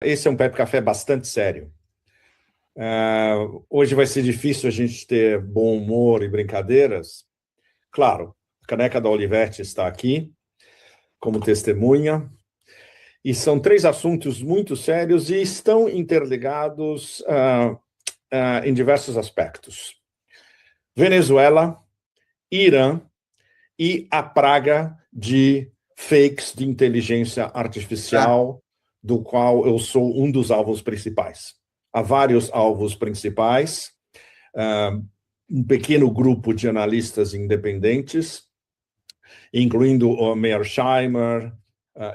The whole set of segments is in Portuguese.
Esse é um Pepe Café bastante sério. Hoje vai ser difícil a gente ter bom humor e brincadeiras. Claro, a caneca da Olivetti está aqui como testemunha. E são 3 assuntos muito sérios e estão interligados em diversos aspectos. Venezuela, Irã e a praga de fakes de inteligência artificial, do qual eu sou um dos alvos principais. Há vários alvos principais, um pequeno grupo de analistas independentes, incluindo o Mearsheimer,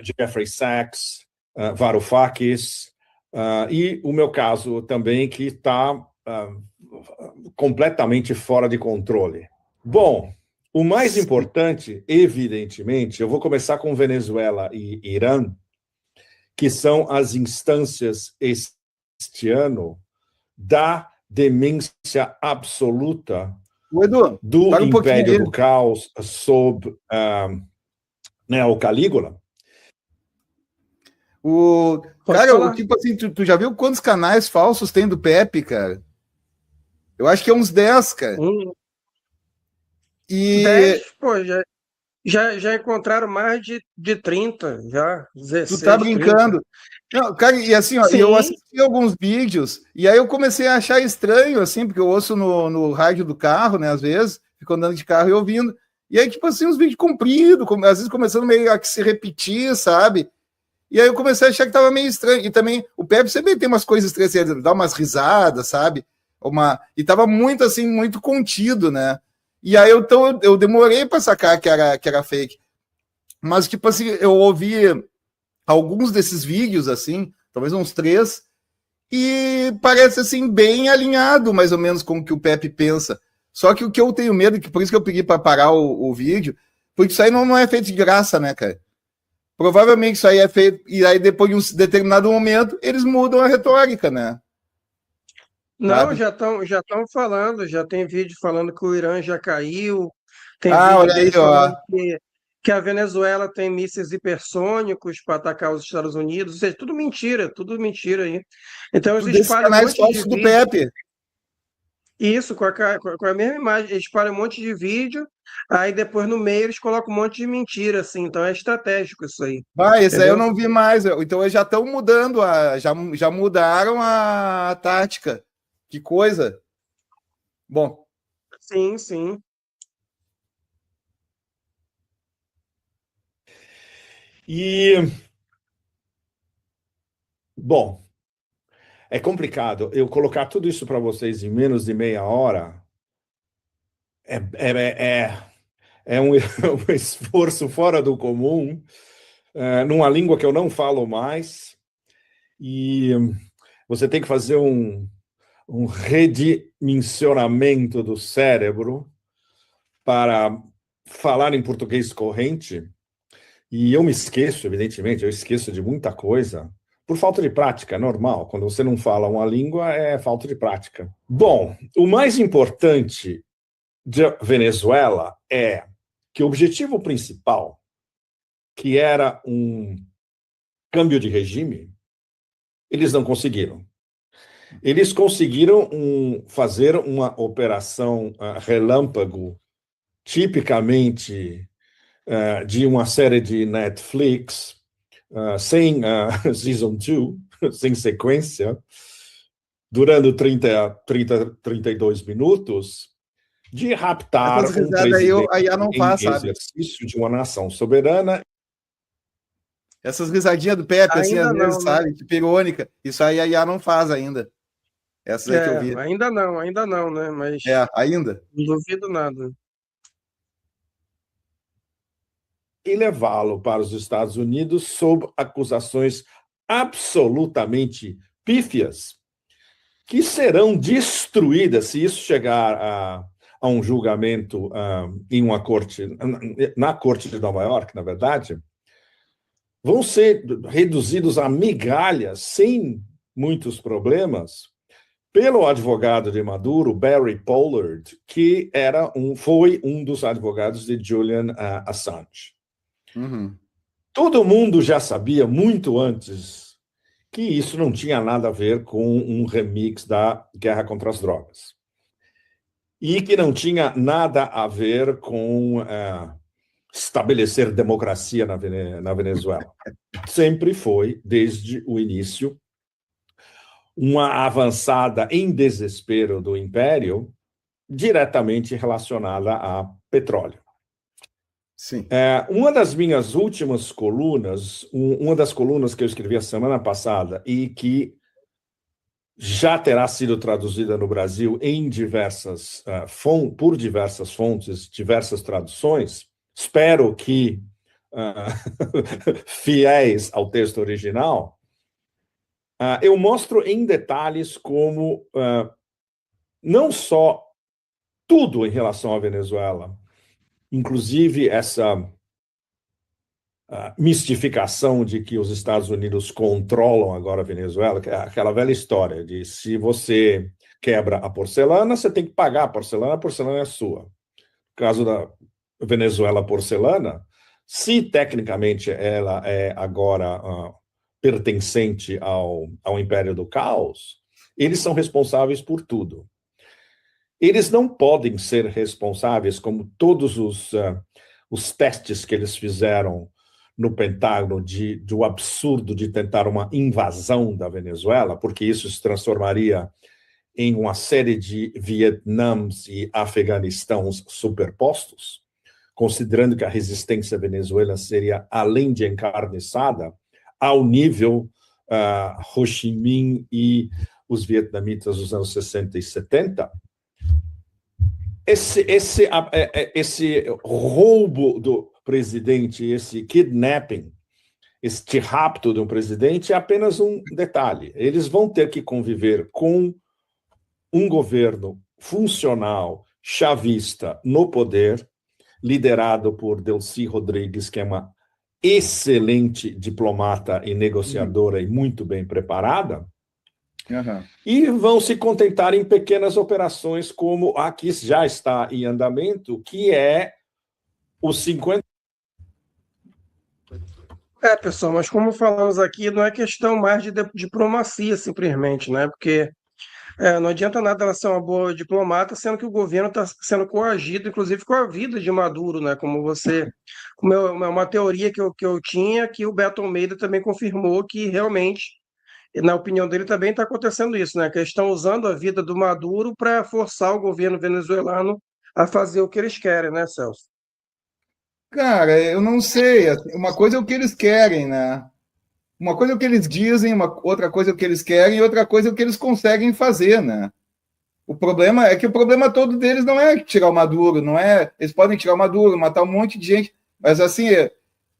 Jeffrey Sachs, Varoufakis, e o meu caso também, que está completamente fora de controle. Bom, o mais importante, evidentemente, eu vou começar com Venezuela e Irã, que são as instâncias este ano da demência absoluta do Império do Caos sob o Calígula. Cara, tipo assim, tu já viu quantos canais falsos tem do Pepe, cara? Eu acho que é uns 10, cara. 10, pô, já encontraram mais de 30, já, 16, tu tá brincando? 30. Não, cara, e assim, ó, eu assisti alguns vídeos, e aí eu comecei a achar estranho, assim, porque eu ouço no rádio do carro, né, às vezes, fico andando de carro e ouvindo, e aí, tipo assim, uns vídeos compridos, às vezes começando meio a se repetir, sabe? E aí eu comecei a achar que tava meio estranho, e também, o Pepe sempre tem umas coisas estranhas, ele dá umas risadas, sabe? E tava muito, assim, muito contido, né? E aí, eu demorei para sacar que era fake. Mas, tipo assim, eu ouvi alguns desses vídeos, assim, talvez uns 3, e parece, assim, bem alinhado, mais ou menos, com o que o Pepe pensa. Só que o que eu tenho medo, que por isso que eu pedi para parar o vídeo, porque isso aí não é feito de graça, né, cara? Provavelmente isso aí é feito, e aí depois de um determinado momento, eles mudam a retórica, né? Não, já estão falando, já tem vídeo falando que o Irã já caiu, tem olha aí, falando que a Venezuela tem mísseis hipersônicos para atacar os Estados Unidos, ou seja, tudo mentira aí. Então eles espalham um monte de vídeo. Do Pepe. Isso, com a mesma imagem, eles espalham um monte de vídeo, aí depois no meio eles colocam um monte de mentira, assim, então é estratégico isso aí. Esse aí eu não vi mais, então eles já estão mudando, já mudaram a tática. Que coisa. Bom. Sim, sim. Bom, é complicado. Eu colocar tudo isso para vocês em menos de meia hora é um esforço fora do comum, numa língua que eu não falo mais, e você tem que fazer um redimensionamento do cérebro para falar em português corrente, e eu me esqueço, evidentemente, eu esqueço de muita coisa, por falta de prática, normal. Quando você não fala uma língua, é falta de prática. Bom, o mais importante de Venezuela é que o objetivo principal, que era um câmbio de regime, eles não conseguiram. Eles conseguiram fazer uma operação relâmpago, tipicamente de uma série de Netflix, sem Season 2, sem sequência, durando 32 minutos, de raptar um presidente em exercício de uma nação soberana. Essas risadinhas do Pepe, assim, às vezes, sabe? Tipo, irônica. Isso aí a IA não faz ainda. Essas aí que eu vi. Ainda não, né? Mas ainda. Não duvido nada. E levá-lo para os Estados Unidos sob acusações absolutamente pífias, que serão destruídas se isso chegar a um julgamento em uma corte, na corte de Nova York, na verdade, vão ser reduzidos a migalhas, sem muitos problemas, pelo advogado de Maduro, Barry Pollard, que foi um dos advogados de Julian Assange. Uhum. Todo mundo já sabia, muito antes, que isso não tinha nada a ver com um remix da guerra contra as drogas. E que não tinha nada a ver com estabelecer democracia na Venezuela. Sempre foi, desde o início, uma avançada em desespero do império diretamente relacionada a petróleo. Sim. Uma das minhas últimas colunas, uma das colunas que eu escrevi a semana passada e que já terá sido traduzida no Brasil em por diversas fontes, diversas traduções, espero que fiéis ao texto original, eu mostro em detalhes como não só tudo em relação à Venezuela, inclusive essa mistificação de que os Estados Unidos controlam agora a Venezuela, que é aquela velha história de se você quebra a porcelana, você tem que pagar a porcelana é sua. No caso da Venezuela porcelana, se tecnicamente ela é agora pertencente ao Império do Caos, eles são responsáveis por tudo. Eles não podem ser responsáveis, como todos os testes que eles fizeram no Pentágono do absurdo de tentar uma invasão da Venezuela, porque isso se transformaria em uma série de Vietnãs e Afeganistãos superpostos, considerando que a resistência venezuelana seria, além de encarniçada, ao nível Ho Chi Minh e os vietnamitas dos anos 60 e 70, esse roubo do presidente, esse kidnapping, este rapto de um presidente é apenas um detalhe. Eles vão ter que conviver com um governo funcional, chavista, no poder, liderado por Delcy Rodrigues, que é uma excelente diplomata e negociadora e muito bem preparada, e vão se contentar em pequenas operações como a que já está em andamento, que é os 50... Pessoal, mas como falamos aqui, não é questão mais de diplomacia, simplesmente, né? Porque não adianta nada ela ser uma boa diplomata, sendo que o governo está sendo coagido, inclusive com a vida de Maduro, né? Como uma teoria que eu tinha, que o Beto Almeida também confirmou que realmente, na opinião dele, também está acontecendo isso, né? Que eles estão usando a vida do Maduro para forçar o governo venezuelano a fazer o que eles querem, né, Celso? Cara, eu não sei. Uma coisa é o que eles querem, né? Uma coisa é o que eles dizem, outra coisa é o que eles querem, e outra coisa é o que eles conseguem fazer, né? O problema é que o problema todo deles não é tirar o Maduro, não é. Eles podem tirar o Maduro, matar um monte de gente, mas assim,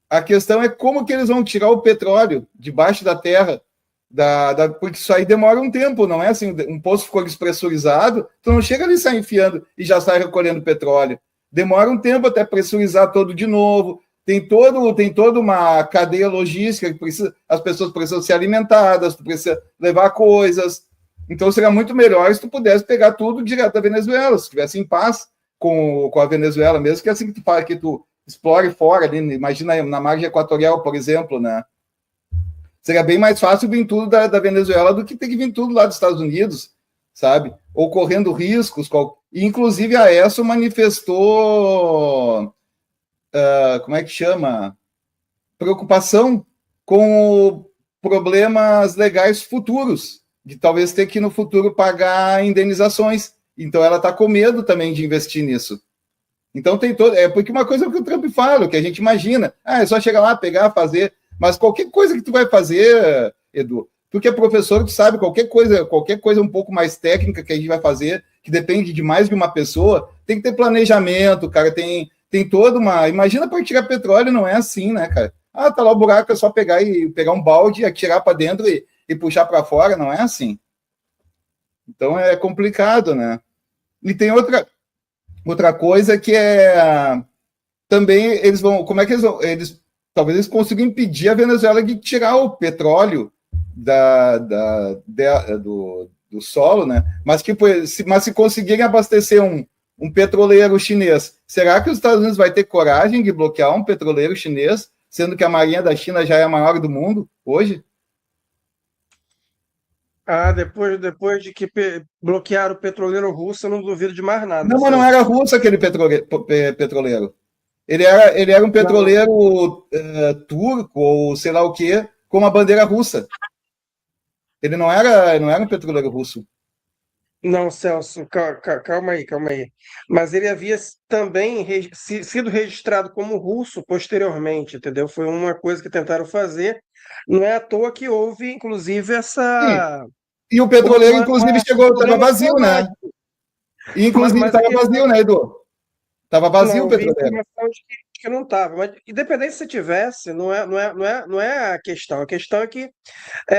a questão é como que eles vão tirar o petróleo debaixo da terra, porque isso aí demora um tempo, não é assim, um poço ficou despressurizado, tu não chega ali e sai enfiando e já sai recolhendo petróleo. Demora um tempo até pressurizar todo de novo. Tem toda uma cadeia logística que as pessoas precisam ser alimentadas, tu precisa levar coisas. Então seria muito melhor se tu pudesse pegar tudo direto da Venezuela, se estivesse em paz com a Venezuela, mesmo que assim que tu explore fora, ali, imagina na margem equatorial, por exemplo, né? Seria bem mais fácil vir tudo da Venezuela do que ter que vir tudo lá dos Estados Unidos, sabe? Ou correndo riscos. E, inclusive, a ESO manifestou, como é que chama? Preocupação com problemas legais futuros, de talvez ter que, no futuro, pagar indenizações. Então, ela está com medo também de investir nisso. Então, tem todo... porque uma coisa é o que o Trump fala, que a gente imagina, é só chegar lá, pegar, fazer... Mas qualquer coisa que tu vai fazer, Edu, tu que é professor, tu sabe, qualquer coisa um pouco mais técnica que a gente vai fazer, que depende de mais de uma pessoa, tem que ter planejamento, cara, tem toda uma... Imagina para tirar petróleo, não é assim, né, cara? Tá lá o buraco, é só pegar um balde, atirar para dentro e puxar para fora, não é assim. Então é complicado, né? E tem outra coisa que também eles vão... Como é que talvez eles consigam impedir a Venezuela de tirar o petróleo do solo, né? Mas se conseguirem abastecer um petroleiro chinês, será que os Estados Unidos vai ter coragem de bloquear um petroleiro chinês, sendo que a marinha da China já é a maior do mundo hoje? Depois de que bloquearam o petroleiro russo, eu não duvido de mais nada, Não, mas não Celso. era russo aquele petroleiro. Ele era um Não, petroleiro turco ou sei lá o quê, com uma bandeira russa. Ele não era um petroleiro russo. não, Celso, calma aí, calma aí. Mas ele havia também sido registrado como russo posteriormente, entendeu? Foi uma coisa que tentaram fazer. Não é à toa que houve, inclusive, Sim. essa E o petroleiro, inclusive, um chegou, estava problema vazio, né? diplomático. E, inclusive, Mas estava aqui vazio, né, Edu? Estava vazio o não vi petroleiro. informação de que não estava. Mas independente se tivesse, não é a questão. A questão é que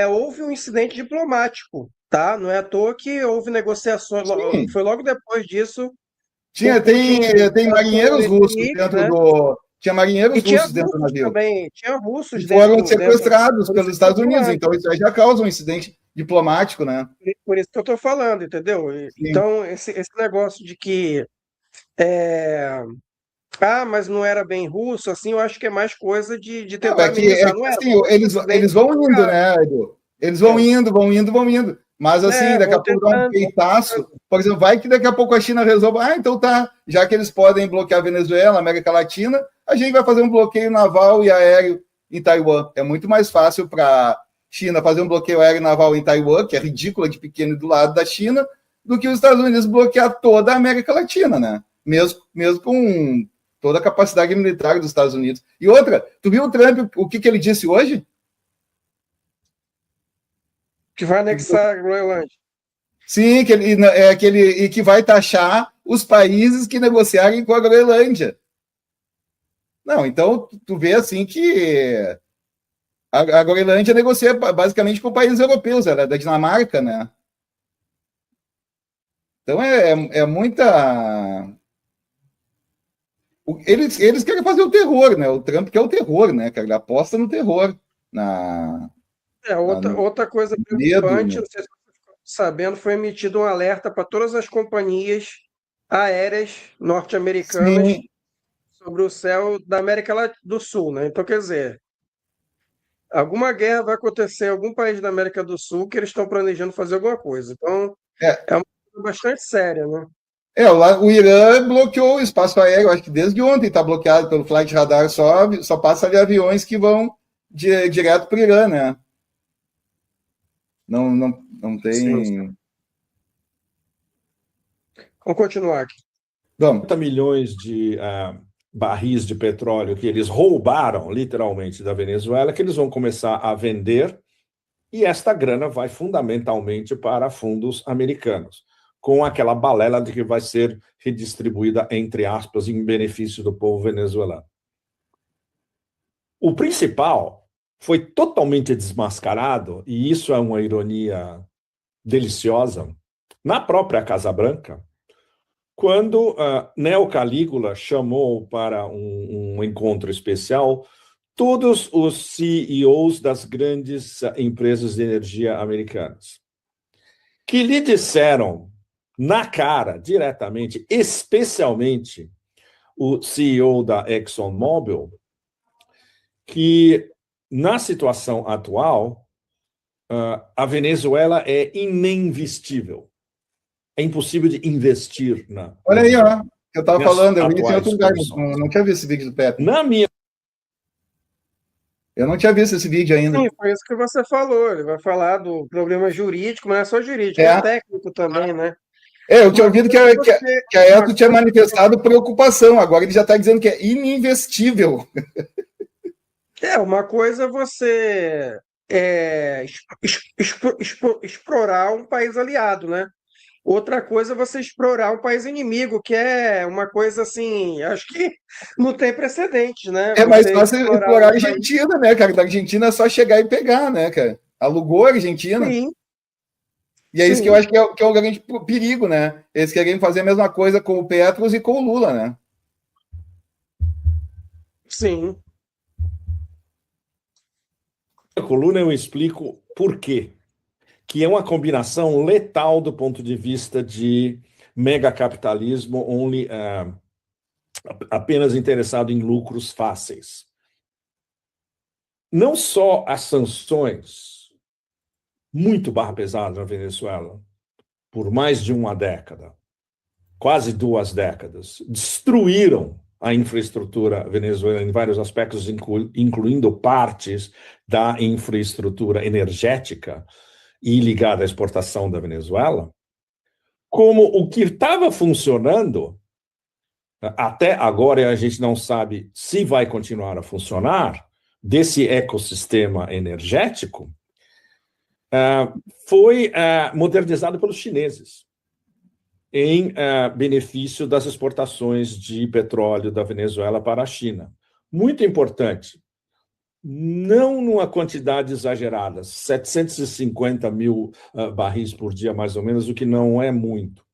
houve um incidente diplomático, tá? Não é à toa que houve negociações. Sim. Foi logo depois disso, o Tinha, Putin tem lançou marinheiros esse russos míssil, dentro né? do. Tinha E marinheiros tinha russos dentro do russos navio. também, tinha E russos foram dentro, sequestrados por isso pelos que eu Estados estou Unidos. falando, Então, isso aí já causa um incidente diplomático, né? por isso que eu estou falando, entendeu? Sim. Então, esse negócio de que é, mas não era bem russo, assim, eu acho que é mais coisa de Não, tentar é amenizar. que Não era, assim, foi um eles acidente vão indo, grave. né, Edu? Eles vão É, indo, vão indo, vão indo. Mas assim, daqui vão a pouco dá um tentando, vão peitaço. tentando. Por exemplo, vai que daqui a pouco a China resolve. Ah, então tá. Já que eles podem bloquear a Venezuela, a América Latina, a gente vai fazer um bloqueio naval e aéreo em Taiwan. É muito mais fácil para a China fazer um bloqueio aéreo e naval em Taiwan, que é ridícula de pequeno do lado da China, do que os Estados Unidos bloquear toda a América Latina, né? Mesmo com toda a capacidade militar dos Estados Unidos. E outra, tu viu o Trump, o que ele disse hoje? Que vai anexar a Groenlândia. Sim, e que vai taxar os países que negociarem com a Groenlândia. Não, então tu vê assim que a Groenlândia negocia basicamente com países europeus, ela é da Dinamarca, né? Então é muita. Eles querem fazer o terror, né? O Trump quer o terror, né? Ele aposta no terror, Outra, no outra coisa medo. preocupante, não sei se você ficou sabendo, foi emitido um alerta para todas as companhias aéreas norte-americanas Sim, sobre o céu da América do Sul, né? Então, quer dizer, alguma guerra vai acontecer em algum país da América do Sul que eles estão planejando fazer alguma coisa. Então, é, é uma coisa bastante séria, né? o Irã bloqueou o espaço aéreo, acho que desde ontem está bloqueado pelo Flight Radar, só passa ali aviões que vão direto para o Irã, né? Não Sim. tem. Vamos continuar aqui. Vamos. 50 milhões de barris de petróleo que eles roubaram, literalmente, da Venezuela, que eles vão começar a vender, e esta grana vai fundamentalmente para fundos americanos, com aquela balela de que vai ser redistribuída, entre aspas, em benefício do povo venezuelano. O principal foi totalmente desmascarado, e isso é uma ironia deliciosa, na própria Casa Branca, quando Neo Calígula chamou para um encontro especial todos os CEOs das grandes empresas de energia americanas, que lhe disseram na cara, diretamente, especialmente o CEO da ExxonMobil, que na situação atual, a Venezuela é ininvestível. É impossível de investir na Olha aí, Venezuela. ó. Eu estava Nas falando, eu vi isso em outro atuais lugar, condições. não tinha visto esse vídeo do Pepe. Na minha Eu não tinha visto esse vídeo ainda. Sim, foi isso que você falou. Ele vai falar do problema jurídico, mas não é só jurídico, é É, técnico também, né? eu tinha Uma ouvido coisa é você, que a uma ESO tinha coisa manifestado preocupação, agora ele já está dizendo que é ininvestível. uma coisa é você explorar um país aliado, né? Outra coisa é você explorar um país inimigo, que é uma coisa assim, acho que não tem precedentes, né? É mais Você fácil explorar explorar um a país. Argentina, né, cara? Da Argentina é só chegar e pegar, né, cara? Alugou a Argentina. Sim, E é isso que eu sim, acho que é o grande perigo, né? Eles querem fazer a mesma coisa com o Petros e com o Lula, né? sim. coluna eu explico por quê, que é uma combinação letal do ponto de vista de megacapitalismo, apenas interessado em lucros fáceis. Não só as sanções muito barra pesada na Venezuela por mais de uma década, quase 2 décadas, destruíram a infraestrutura venezuelana em vários aspectos, incluindo partes da infraestrutura energética e ligada à exportação da Venezuela, como o que estava funcionando, até agora a gente não sabe se vai continuar a funcionar, desse ecossistema energético, foi modernizado pelos chineses em benefício das exportações de petróleo da Venezuela para a China. Muito importante, não numa quantidade exagerada, 750 mil barris por dia, mais ou menos, o que não é muito.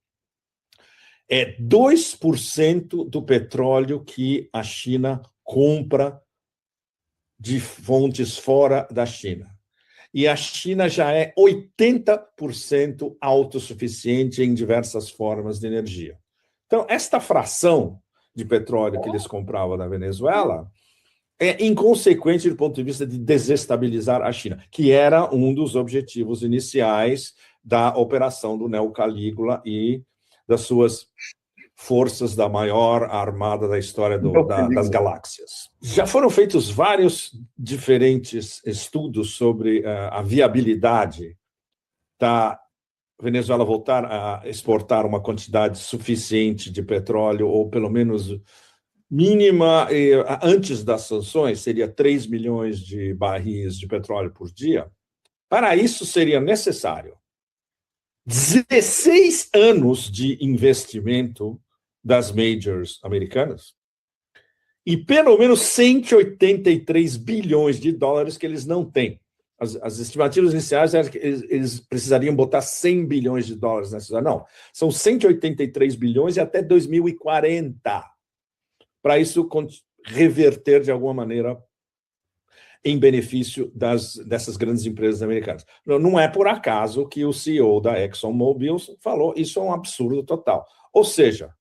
É 2% do petróleo que a China compra de fontes fora da China. E a China já é 80% autossuficiente em diversas formas de energia. Então, esta fração de petróleo que eles compravam da Venezuela é inconsequente do ponto de vista de desestabilizar a China, que era um dos objetivos iniciais da operação do Neo Calígula e das suas forças da maior armada da história das galáxias. Já foram feitos vários diferentes estudos sobre a viabilidade da Venezuela voltar a exportar uma quantidade suficiente de petróleo, ou pelo menos mínima, antes das sanções, seria 3 milhões de barris de petróleo por dia. Para isso, seria necessário 16 anos de investimento das majors americanas e pelo menos 183 bilhões de dólares que eles não têm. As estimativas iniciais eram que eles precisariam botar 100 bilhões de dólares nessa. Não, são 183 bilhões e até 2040, para isso reverter de alguma maneira em benefício dessas grandes empresas americanas. Não é por acaso que o CEO da ExxonMobil falou isso é um absurdo total. Ou seja,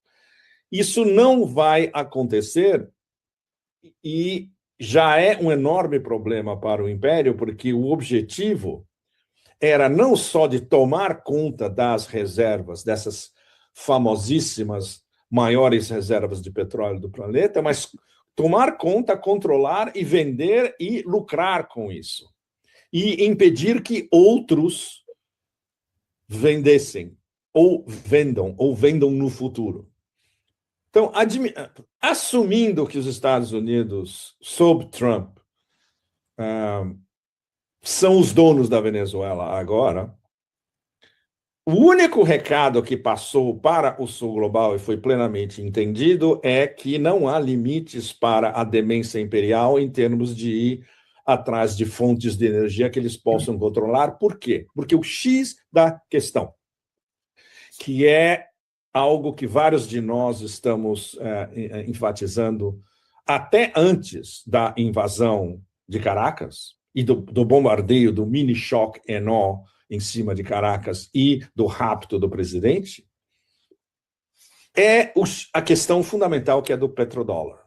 isso não vai acontecer e já é um enorme problema para o Império, porque o objetivo era não só de tomar conta das reservas, dessas famosíssimas maiores reservas de petróleo do planeta, mas tomar conta, controlar e vender e lucrar com isso. E impedir que outros vendessem, ou vendam no futuro. Então, assumindo que os Estados Unidos, sob Trump, são os donos da Venezuela agora, o único recado que passou para o Sul Global e foi plenamente entendido é que não há limites para a demência imperial em termos de ir atrás de fontes de energia que eles possam controlar. Por quê? Porque o X da questão, que é algo que vários de nós estamos enfatizando até antes da invasão de Caracas e do bombardeio do mini-choque ENO em cima de Caracas e do rapto do presidente, é a questão fundamental que é do petrodólar.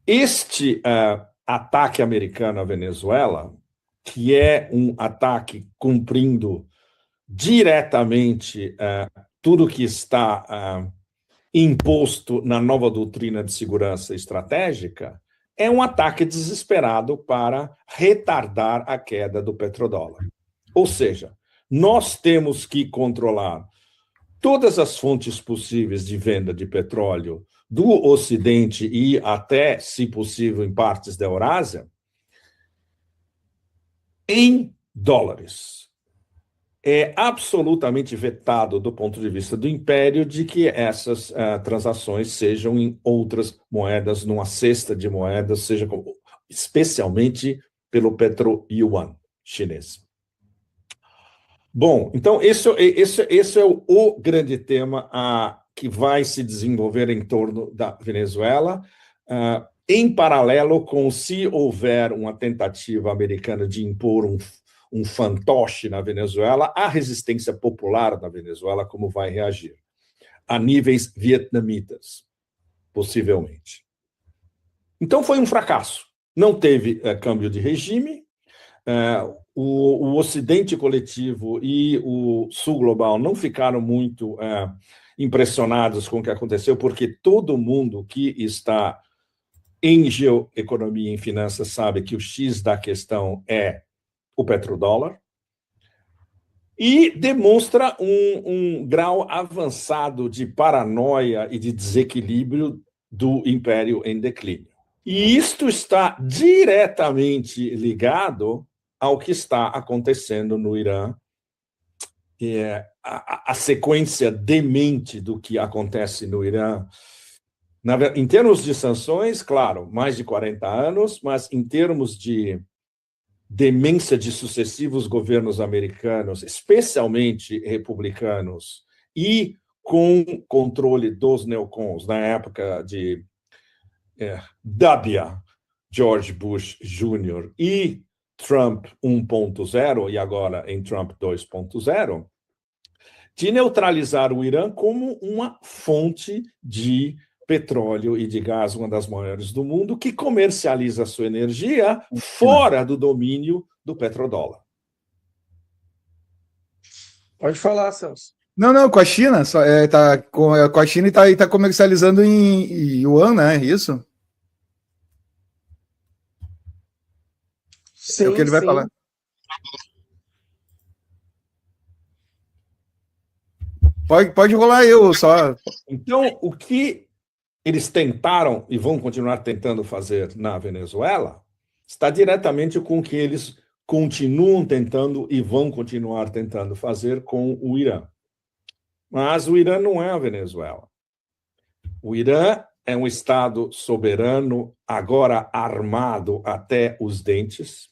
Este ataque americano à Venezuela, que é um ataque cumprindo diretamente tudo que está imposto na nova doutrina de segurança estratégica, é um ataque desesperado para retardar a queda do petrodólar. Ou seja, nós temos que controlar todas as fontes possíveis de venda de petróleo do Ocidente e até, se possível, em partes da Eurásia, em dólares. É absolutamente vetado do ponto de vista do Império de que essas transações sejam em outras moedas, numa cesta de moedas, especialmente pelo Petro-Yuan chinês. Bom, então esse é o grande tema que vai se desenvolver em torno da Venezuela, em paralelo com se houver uma tentativa americana de impor um fantoche na Venezuela, a resistência popular na Venezuela como vai reagir, a níveis vietnamitas, possivelmente. Então foi um fracasso. Não teve câmbio de regime, o Ocidente coletivo e o Sul global não ficaram muito impressionados com o que aconteceu, porque todo mundo que está em geoeconomia e em finanças sabe que o X da questão é o petrodólar, e demonstra um grau avançado de paranoia e de desequilíbrio do império em declínio. E isto está diretamente ligado ao que está acontecendo no Irã, que é a sequência demente do que acontece no Irã. Em termos de sanções, claro, mais de 40 anos, mas em termos de demência de sucessivos governos americanos, especialmente republicanos, e com controle dos neocons, na época de W. George Bush Jr. e Trump 1.0, e agora em Trump 2.0, de neutralizar o Irã como uma fonte de petróleo e de gás, uma das maiores do mundo, que comercializa sua energia fora do domínio do petrodólar. Pode falar, Celso. Não, com a China, com a China e tá comercializando em yuan, né? Isso? Sim, é o que ele vai falar. Pode rolar eu só. Então, o que eles tentaram e vão continuar tentando fazer na Venezuela está diretamente com o que eles continuam tentando e vão continuar tentando fazer com o Irã. Mas o Irã não é a Venezuela. O Irã é um Estado soberano, agora armado até os dentes,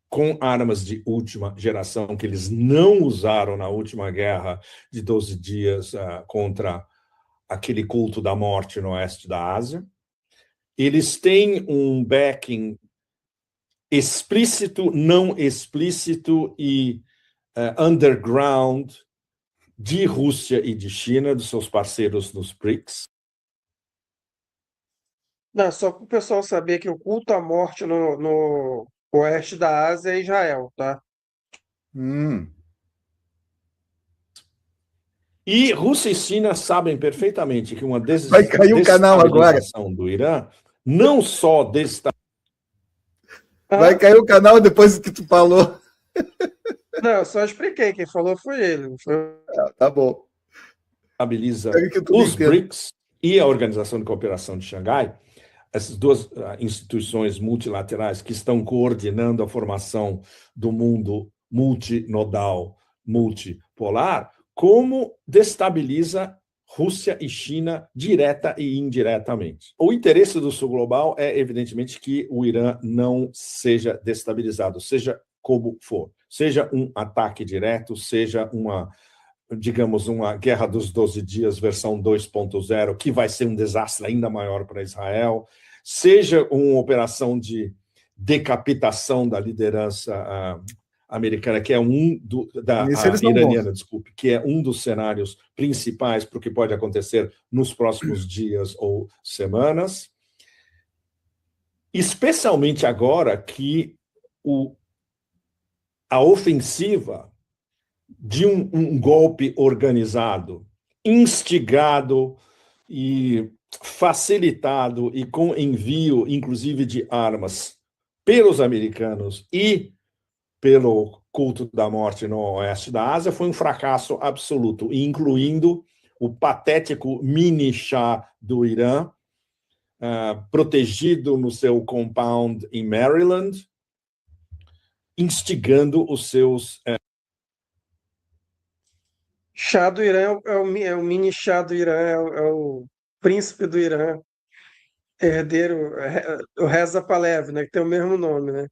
com armas de última geração que eles não usaram na última guerra de 12 dias contra aquele culto da morte no oeste da Ásia. Eles têm um backing explícito, não explícito e underground de Rússia e de China, dos seus parceiros nos BRICS. Não, só para o pessoal saber que o culto à morte no oeste da Ásia é Israel, tá? E Rússia e China sabem perfeitamente que uma Vai cair o canal agora. do Irã não só Vai cair o canal depois que tu falou. Não, eu só expliquei. Quem falou foi ele. Tá bom. Estabiliza os BRICS e a Organização de Cooperação de Xangai, essas duas instituições multilaterais que estão coordenando a formação do mundo multinodal, multipolar, como destabiliza Rússia e China direta e indiretamente. O interesse do Sul global é, evidentemente, que o Irã não seja destabilizado, seja como for. Seja um ataque direto, seja digamos, uma guerra dos 12 dias, versão 2.0, que vai ser um desastre ainda maior para Israel, seja uma operação de decapitação da liderança americana, que é iraniana, desculpe, que é um dos cenários principais para o que pode acontecer nos próximos dias ou semanas, especialmente agora que a ofensiva de um golpe organizado, instigado e facilitado e com envio, inclusive, de armas pelos americanos e pelo culto da morte no oeste da Ásia, foi um fracasso absoluto, incluindo o patético mini-Shah do Irã, protegido no seu compound em Maryland, instigando os seus... Chá do Irã é o mini chá do Irã, é o príncipe do Irã, herdeiro, o Reza Pahlavi, né, que tem o mesmo nome, né?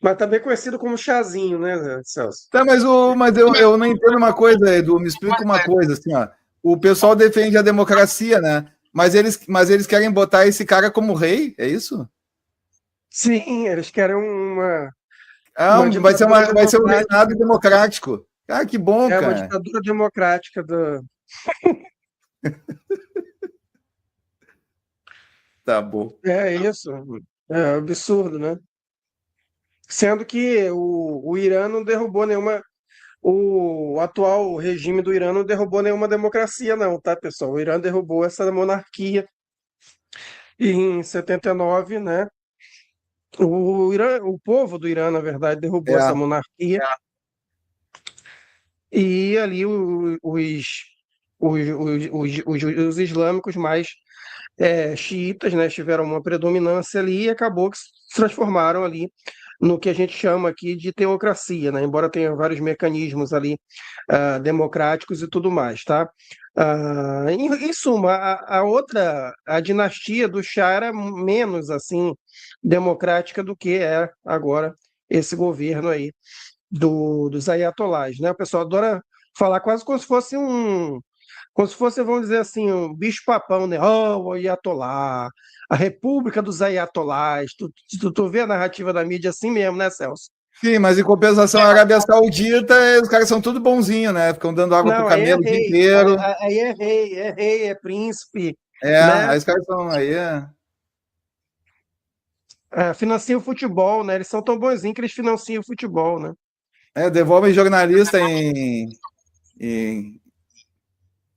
Mas também conhecido como chazinho, né, Celso? Tá, mas eu não entendo uma coisa, Edu, me explica uma coisa, assim, ó. O pessoal defende a democracia, né? Mas eles querem botar esse cara como rei, é isso? Sim, eles querem uma vai ser um reinado democrático. Ah, que bom, cara. É uma ditadura democrática Tá bom. É isso. É absurdo, né? Sendo que o Irã não derrubou nenhuma. O atual regime do Irã não derrubou nenhuma democracia, não, tá, pessoal? O Irã derrubou essa monarquia em 79, né? O povo do Irã, na verdade, derrubou essa É. monarquia e ali os islâmicos mais xiitas, né, tiveram uma predominância ali e acabou que se transformaram ali no que a gente chama aqui de teocracia, né? Embora tenha vários mecanismos ali democráticos e tudo mais, tá? Em suma, a dinastia do Shah era menos assim democrática do que é agora esse governo aí dos ayatolás, né? O pessoal adora falar quase como se fosse, vamos dizer assim, um bicho-papão, né? Oh, o Ayatolá, a República dos Ayatolás. Tu vê a narrativa da mídia assim mesmo, né, Celso? Sim, mas em compensação, a Arábia Saudita, os caras são tudo bonzinho, né? Ficam dando água pro Não, aí é camelo o dia rei, inteiro. aí é rei, é príncipe, Aí né? os caras são aí. Financia o futebol, né? Eles são tão bonzinhos que eles financiam o futebol, né? Devolvem jornalista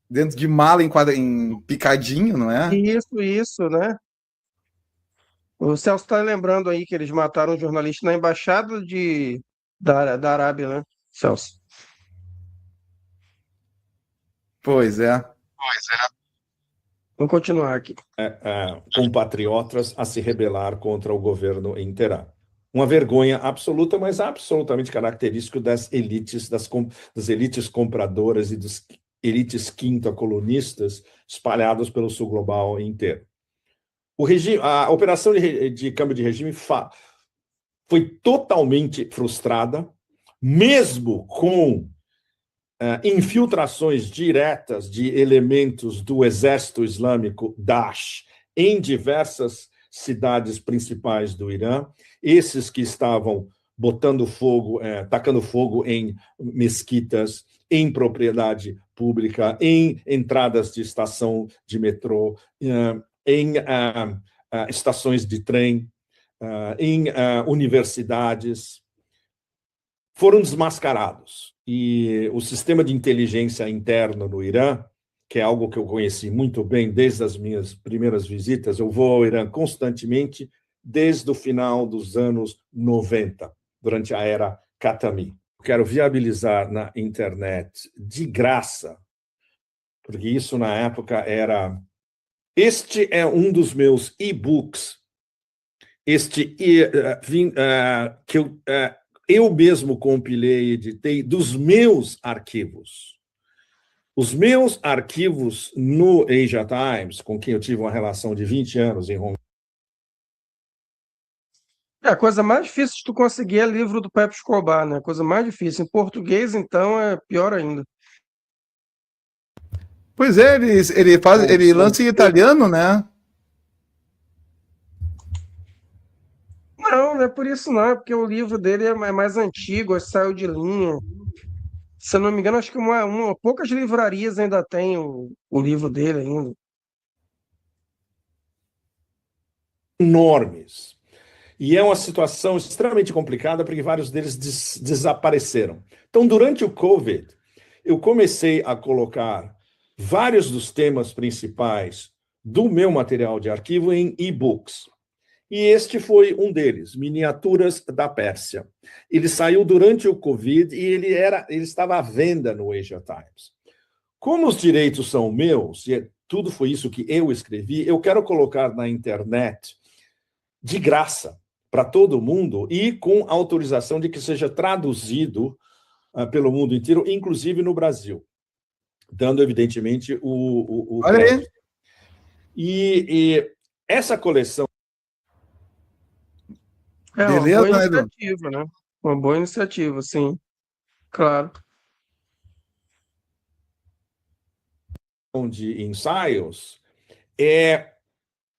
dentro de mala em picadinho, não é? Isso, né? O Celso está lembrando aí que eles mataram um jornalista na embaixada da Arábia, né, Celso? Pois é. Vamos continuar aqui. Compatriotas a se rebelar contra o governo em Teherã. Uma vergonha absoluta, mas absolutamente característico das elites, das elites compradoras e das elites quinta-colunistas espalhadas pelo sul global inteiro. A operação de câmbio de regime foi totalmente frustrada, mesmo com infiltrações diretas de elementos do exército islâmico Daesh em diversas cidades principais do Irã, esses que estavam tacando fogo em mesquitas, em propriedade pública, em entradas de estação de metrô, em estações de trem, em universidades, foram desmascarados. E o sistema de inteligência interno no Irã, que é algo que eu conheci muito bem desde as minhas primeiras visitas, eu vou ao Irã constantemente desde o final dos anos 90, durante a era Khatami. Eu quero viabilizar na internet de graça, porque isso na época era... Este é um dos meus e-books, que eu mesmo compilei e editei dos meus arquivos. Os meus arquivos no Asia Times, com quem eu tive uma relação de 20 anos em Hong Kong. A coisa mais difícil de tu conseguir é livro do Pepe Escobar, né? A coisa mais difícil. Em português, então, é pior ainda. Pois é, ele lança em italiano, né? Não, não é por isso não, é porque o livro dele é mais antigo, saiu de linha. Se eu não me engano, acho que poucas livrarias ainda tem o livro dele ainda. Enormes. E é uma situação extremamente complicada, porque vários deles desapareceram. Então, durante o Covid, eu comecei a colocar vários dos temas principais do meu material de arquivo em e-books. E este foi um deles, Miniaturas da Pérsia. Ele saiu durante o Covid e ele estava à venda no Asia Times. Como os direitos são meus, e tudo foi isso que eu escrevi, eu quero colocar na internet de graça para todo mundo e com autorização de que seja traduzido pelo mundo inteiro, inclusive no Brasil, dando, evidentemente, o crédito. E essa coleção... Uma Beleza, boa né, Edu? iniciativa, né? Uma boa iniciativa, sim. Claro. De ensaios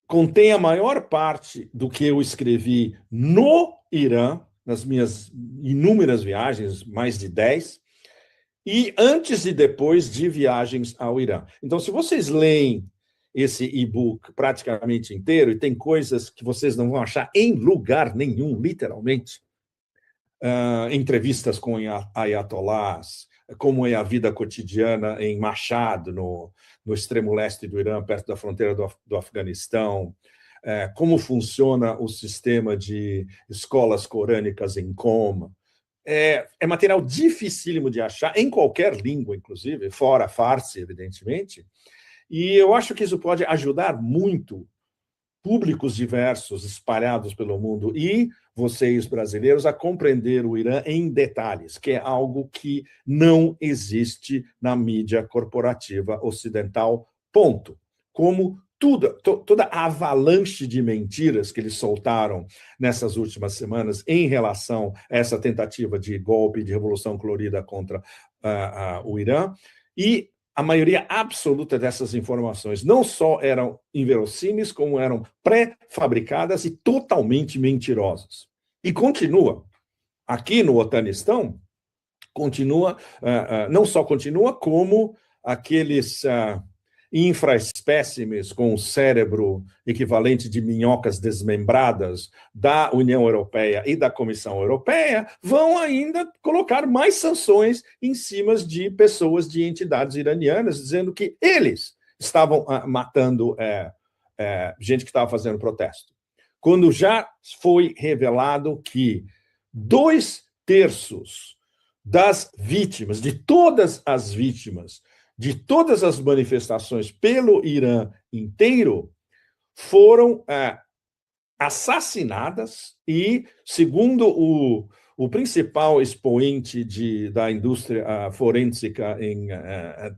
contém a maior parte do que eu escrevi no Irã, nas minhas inúmeras viagens, mais de 10, e antes e depois de viagens ao Irã. Então, se vocês leem esse e-book praticamente inteiro, e tem coisas que vocês não vão achar em lugar nenhum, literalmente, entrevistas com ayatollahs, como é a vida cotidiana em Mashhad, no extremo leste do Irã, perto da fronteira do Afeganistão, como funciona o sistema de escolas corânicas em Qom. É material dificílimo de achar, em qualquer língua, inclusive, fora Farsi, evidentemente, e eu acho que isso pode ajudar muito públicos diversos espalhados pelo mundo e vocês brasileiros a compreender o Irã em detalhes, que é algo que não existe na mídia corporativa ocidental, ponto. Como toda a avalanche de mentiras que eles soltaram nessas últimas semanas em relação a essa tentativa de golpe, de revolução colorida contra o Irã, e a maioria absoluta dessas informações não só eram inverossímeis, como eram pré-fabricadas e totalmente mentirosas. E continua. Aqui no Otanistão, continua, não só continua, como aqueles infraespécimes com o cérebro equivalente de minhocas desmembradas da União Europeia e da Comissão Europeia vão ainda colocar mais sanções em cima de pessoas de entidades iranianas, dizendo que eles estavam matando gente que estava fazendo protesto. Quando já foi revelado que 2/3 das vítimas, de todas as vítimas, de todas as manifestações pelo Irã inteiro, foram assassinadas e, segundo o principal expoente da indústria forênsica em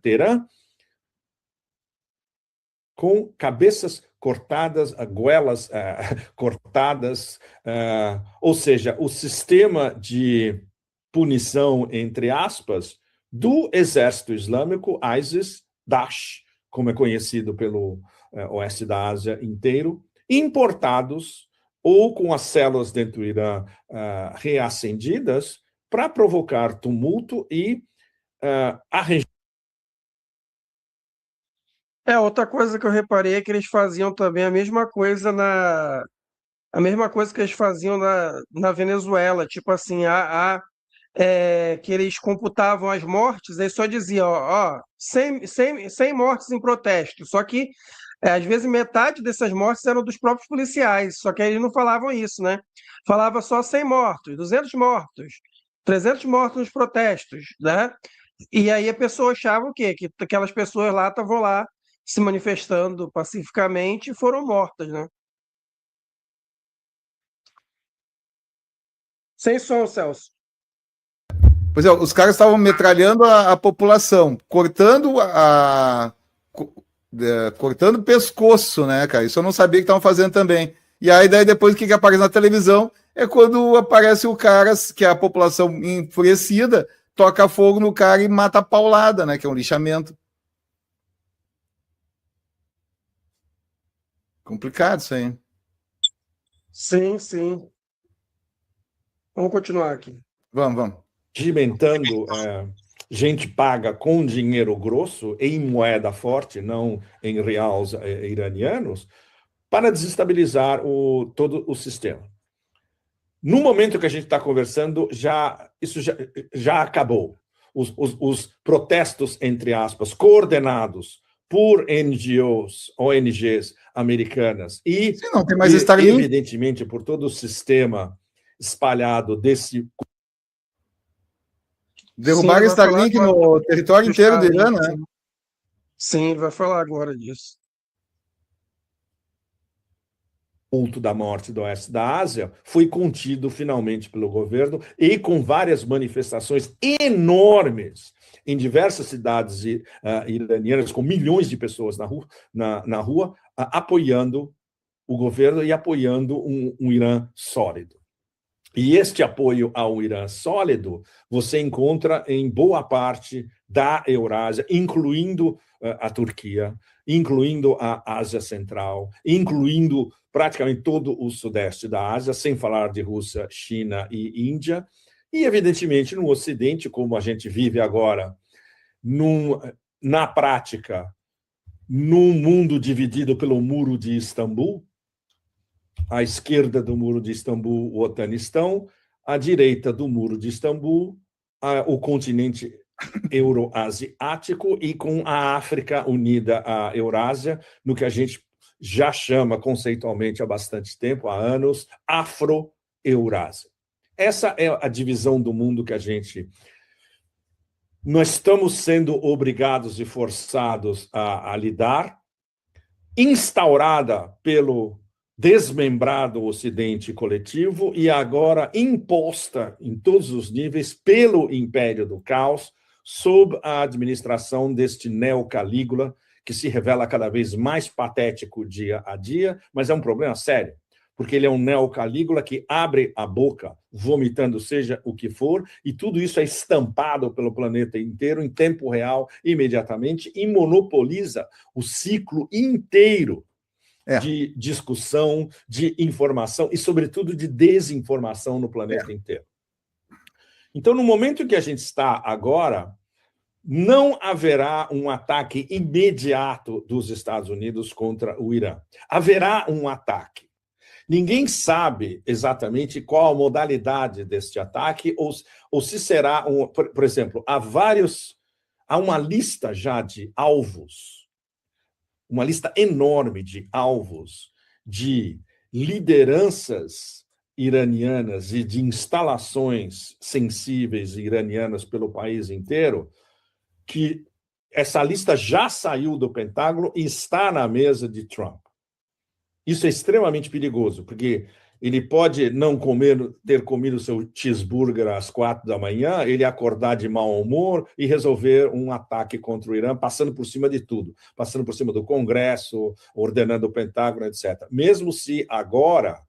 Teherã, com cabeças cortadas, goelas cortadas, ou seja, o sistema de punição, entre aspas, do Exército Islâmico, ISIS, Daesh, como é conhecido pelo oeste da Ásia inteiro, importados ou com as células dentro do Irã reacendidas para provocar tumulto e arranjar. Outra coisa que eu reparei é que eles faziam também a mesma coisa que eles faziam na Venezuela, tipo assim, que eles computavam as mortes, aí só dizia, 100 mortes em protesto, só que às vezes metade dessas mortes eram dos próprios policiais, só que aí eles não falavam isso, né? Falava só 100 mortos, 200 mortos, 300 mortos nos protestos, né? E aí a pessoa achava o quê? Que aquelas pessoas lá estavam lá se manifestando pacificamente e foram mortas, né? Sem som, Celso. Pois é, os caras estavam metralhando a população, cortando cortando o pescoço, né, cara? Isso eu não sabia que estavam fazendo também. E aí, daí depois, o que aparece na televisão é quando aparece o cara, que é a população enfurecida, toca fogo no cara e mata a paulada, né? Que é um lixamento. Complicado isso aí. Sim, sim. Vamos continuar aqui. Vamos. Regimentando gente paga com dinheiro grosso, em moeda forte, não em reais iranianos, para desestabilizar todo o sistema. No momento que a gente está conversando, isso já acabou. Os protestos, entre aspas, coordenados por ONGs americanas e, sim, não tem mais Starlink, evidentemente, por todo o sistema espalhado desse... Derrubaram Starlink no território inteiro do Irã, né? Sim, ele vai falar agora disso. Ponto da morte do oeste da Ásia foi contido finalmente pelo governo e com várias manifestações enormes em diversas cidades iranianas, com milhões de pessoas na rua apoiando o governo e apoiando um Irã sólido. E este apoio ao Irã sólido você encontra em boa parte da Eurásia, incluindo a Turquia, incluindo a Ásia Central, incluindo praticamente todo o sudeste da Ásia, sem falar de Rússia, China e Índia, e, evidentemente, no Ocidente, como a gente vive agora, na prática, num mundo dividido pelo Muro de Istambul, à esquerda do Muro de Istambul, o Otanistão, à direita do Muro de Istambul, o continente euroasiático e com a África unida à Eurásia, no que a gente já chama conceitualmente há bastante tempo, há anos, Afro-Eurásia. Essa é a divisão do mundo que nós estamos sendo obrigados e forçados a lidar, instaurada pelo desmembrado Ocidente coletivo e agora imposta em todos os níveis pelo Império do Caos, sob a administração deste Neo-Calígula, que se revela cada vez mais patético dia a dia, mas é um problema sério, porque ele é um Neo-Calígula que abre a boca, vomitando seja o que for, e tudo isso é estampado pelo planeta inteiro em tempo real, imediatamente, e monopoliza o ciclo inteiro de discussão, de informação e, sobretudo, de desinformação no planeta inteiro. Então, no momento em que a gente está agora, não haverá um ataque imediato dos Estados Unidos contra o Irã. Haverá um ataque. Ninguém sabe exatamente qual a modalidade deste ataque, ou se será por exemplo, há uma lista já de alvos, uma lista enorme de alvos de lideranças iranianas e de instalações sensíveis iranianas pelo país inteiro, que essa lista já saiu do Pentágono e está na mesa de Trump. Isso é extremamente perigoso, porque ele pode não ter comido seu cheeseburger às 4 da manhã, ele acordar de mau humor e resolver um ataque contra o Irã, passando por cima de tudo, passando por cima do Congresso, ordenando o Pentágono, etc. Mesmo se agora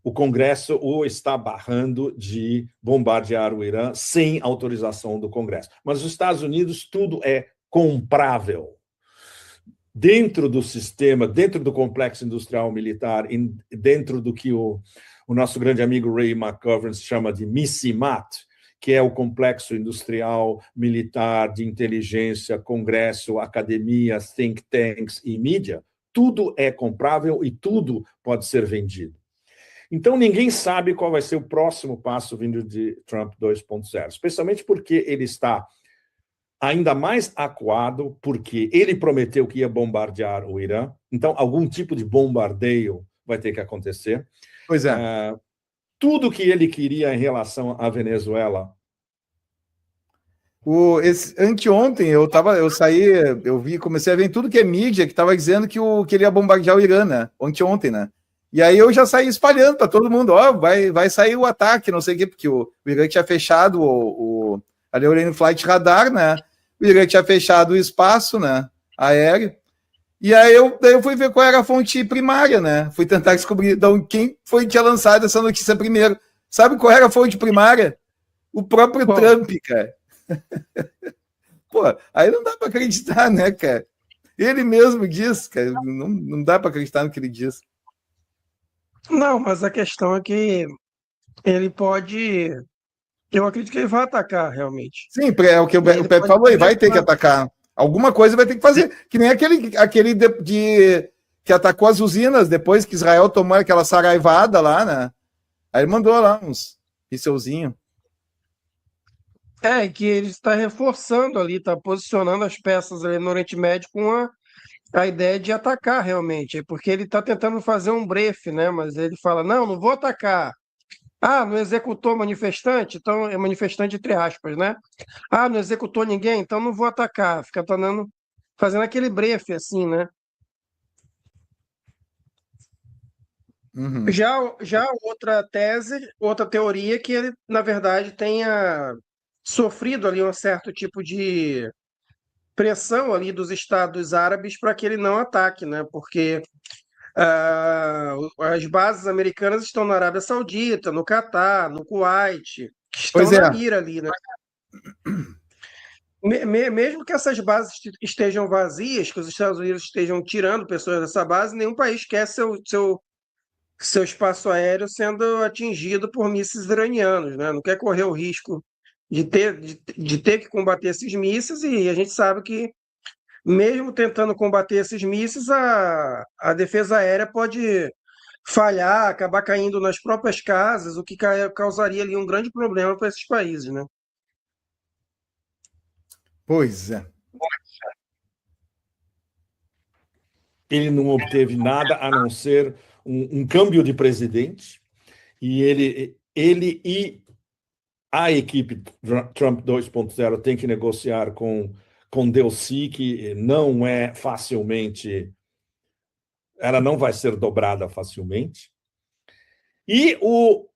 o Congresso o está barrando de bombardear o Irã sem autorização do Congresso. Mas os Estados Unidos, tudo é comprável. Dentro do sistema, dentro do complexo industrial militar, dentro do que o nosso grande amigo Ray McGovern chama de MISIMAT, que é o complexo industrial militar de inteligência, Congresso, academia, think tanks e mídia, tudo é comprável e tudo pode ser vendido. Então, ninguém sabe qual vai ser o próximo passo vindo de Trump 2.0, especialmente porque ele está ainda mais acuado, porque ele prometeu que ia bombardear o Irã, então algum tipo de bombardeio vai ter que acontecer. Pois é. Tudo que ele queria em relação à Venezuela. Anteontem comecei a ver em tudo que é mídia que estava dizendo que ele ia bombardear o Irã, né? Anteontem, né? E aí eu já saí espalhando para todo mundo, vai sair o ataque, não sei o quê, porque o Irã tinha fechado a European Flight Radar, né? O Irã tinha fechado o espaço, né, aéreo. E aí eu fui ver qual era a fonte primária, né? Fui tentar descobrir quem foi que tinha lançado essa notícia primeiro. Sabe qual era a fonte primária? O próprio Trump, cara. Pô, aí não dá para acreditar, né, cara? Ele mesmo diz, cara, não dá para acreditar no que ele diz. Não, mas a questão é que ele pode. Eu acredito que ele vai atacar, realmente. Sim, é o que o Pepe falou, ele vai ter que atacar. Alguma coisa vai ter que fazer. Que nem aquele que atacou as usinas depois que Israel tomou aquela saraivada lá, né? Aí ele mandou lá uns mísselzinhos. Que ele está reforçando ali, está posicionando as peças ali no Oriente Médio com a ideia de atacar realmente, porque ele está tentando fazer um blefe, né? Mas ele fala, não vou atacar. Não executou manifestante? Então é manifestante entre aspas, né? Não executou ninguém? Então não vou atacar. Fica fazendo aquele blefe assim, né? Uhum. Já outra teoria que ele, na verdade, tenha sofrido ali um certo tipo de pressão ali dos Estados Árabes para que ele não ataque, né? Porque as bases americanas estão na Arábia Saudita, no Catar, no Kuwait, que estão na mira ali, né? Mesmo que essas bases estejam vazias, que os Estados Unidos estejam tirando pessoas dessa base, nenhum país quer seu espaço aéreo sendo atingido por mísseis iranianos, né? Não quer correr o risco de ter que combater esses mísseis, e a gente sabe que mesmo tentando combater esses mísseis, a defesa aérea pode falhar, acabar caindo nas próprias casas, o que causaria ali um grande problema para esses países, né? Pois é. Ele não obteve nada a não ser um câmbio de presidente, e ele e a equipe Trump 2.0 tem que negociar com Delcy, que não é facilmente, ela não vai ser dobrada facilmente. E o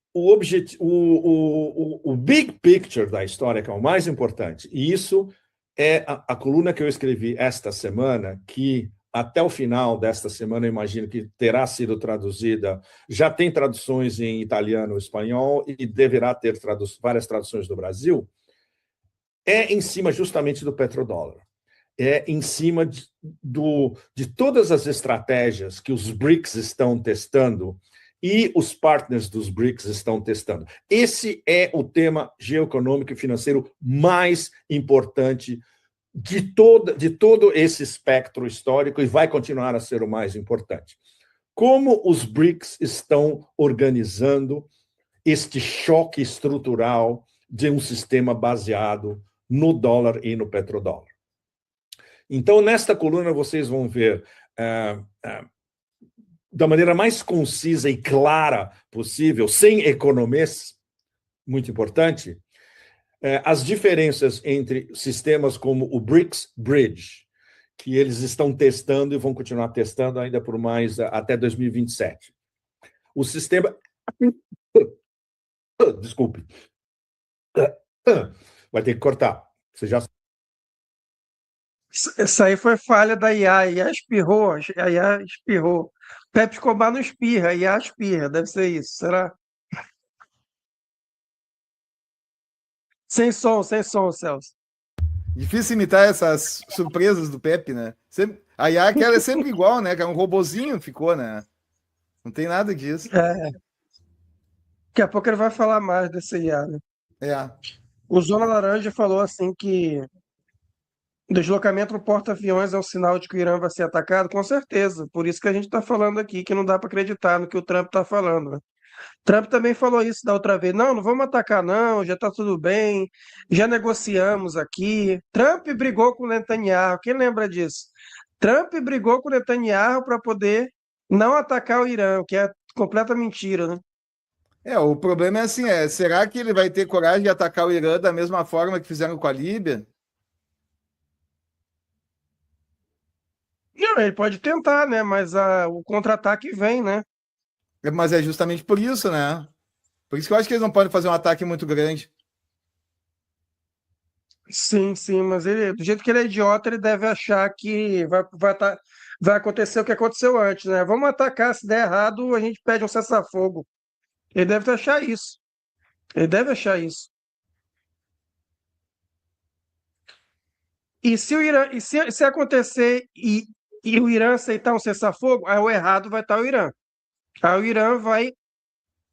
big picture da história, que é o mais importante, e isso é a coluna que eu escrevi esta semana, que até o final desta semana, eu imagino que terá sido traduzida, já tem traduções em italiano e espanhol, e deverá ter várias traduções do Brasil, é em cima justamente do petrodólar. É em cima de todas as estratégias que os BRICS estão testando e os partners dos BRICS estão testando. Esse é o tema geoeconômico e financeiro mais importante de todo esse espectro histórico, e vai continuar a ser o mais importante. Como os BRICS estão organizando este choque estrutural de um sistema baseado no dólar e no petrodólar. Então, nesta coluna, vocês vão ver da maneira mais concisa e clara possível, sem economês, muito importante, as diferenças entre sistemas como o BRICS Bridge, que eles estão testando e vão continuar testando ainda por mais até 2027. O sistema... Desculpe. Vai ter que cortar. Você já... Isso aí foi falha da IA. A IA espirrou. A IA espirrou. Pepe Escobar não espirra, a IA espirra. Deve ser isso, será? Sem som, Celso. Difícil imitar essas surpresas do Pepe, né? A IA que ela é sempre igual, né? Que é um robozinho, ficou, né? Não tem nada disso. Daqui a pouco ele vai falar mais desse IA, né? O Zona Laranja falou assim que deslocamento no porta-aviões é um sinal de que o Irã vai ser atacado, com certeza. Por isso que a gente está falando aqui, que não dá para acreditar no que o Trump está falando, né? Trump também falou isso da outra vez. Não vamos atacar, não, já está tudo bem, já negociamos aqui. Trump brigou com o Netanyahu, quem lembra disso? Trump brigou com o Netanyahu para poder não atacar o Irã, o que é completa mentira, né? O problema é assim, será que ele vai ter coragem de atacar o Irã da mesma forma que fizeram com a Líbia? Não, ele pode tentar, né? Mas o contra-ataque vem, né? Mas é justamente por isso, né? Por isso que eu acho que eles não podem fazer um ataque muito grande. Sim, mas ele, do jeito que ele é idiota, ele deve achar que vai acontecer o que aconteceu antes, né? Vamos atacar, se der errado, a gente pede um cessar-fogo. Ele deve achar isso. Ele deve achar isso. E se o Irã, se acontecer e o Irã aceitar um cessar-fogo, aí o errado vai estar o Irã. Aí o Irã vai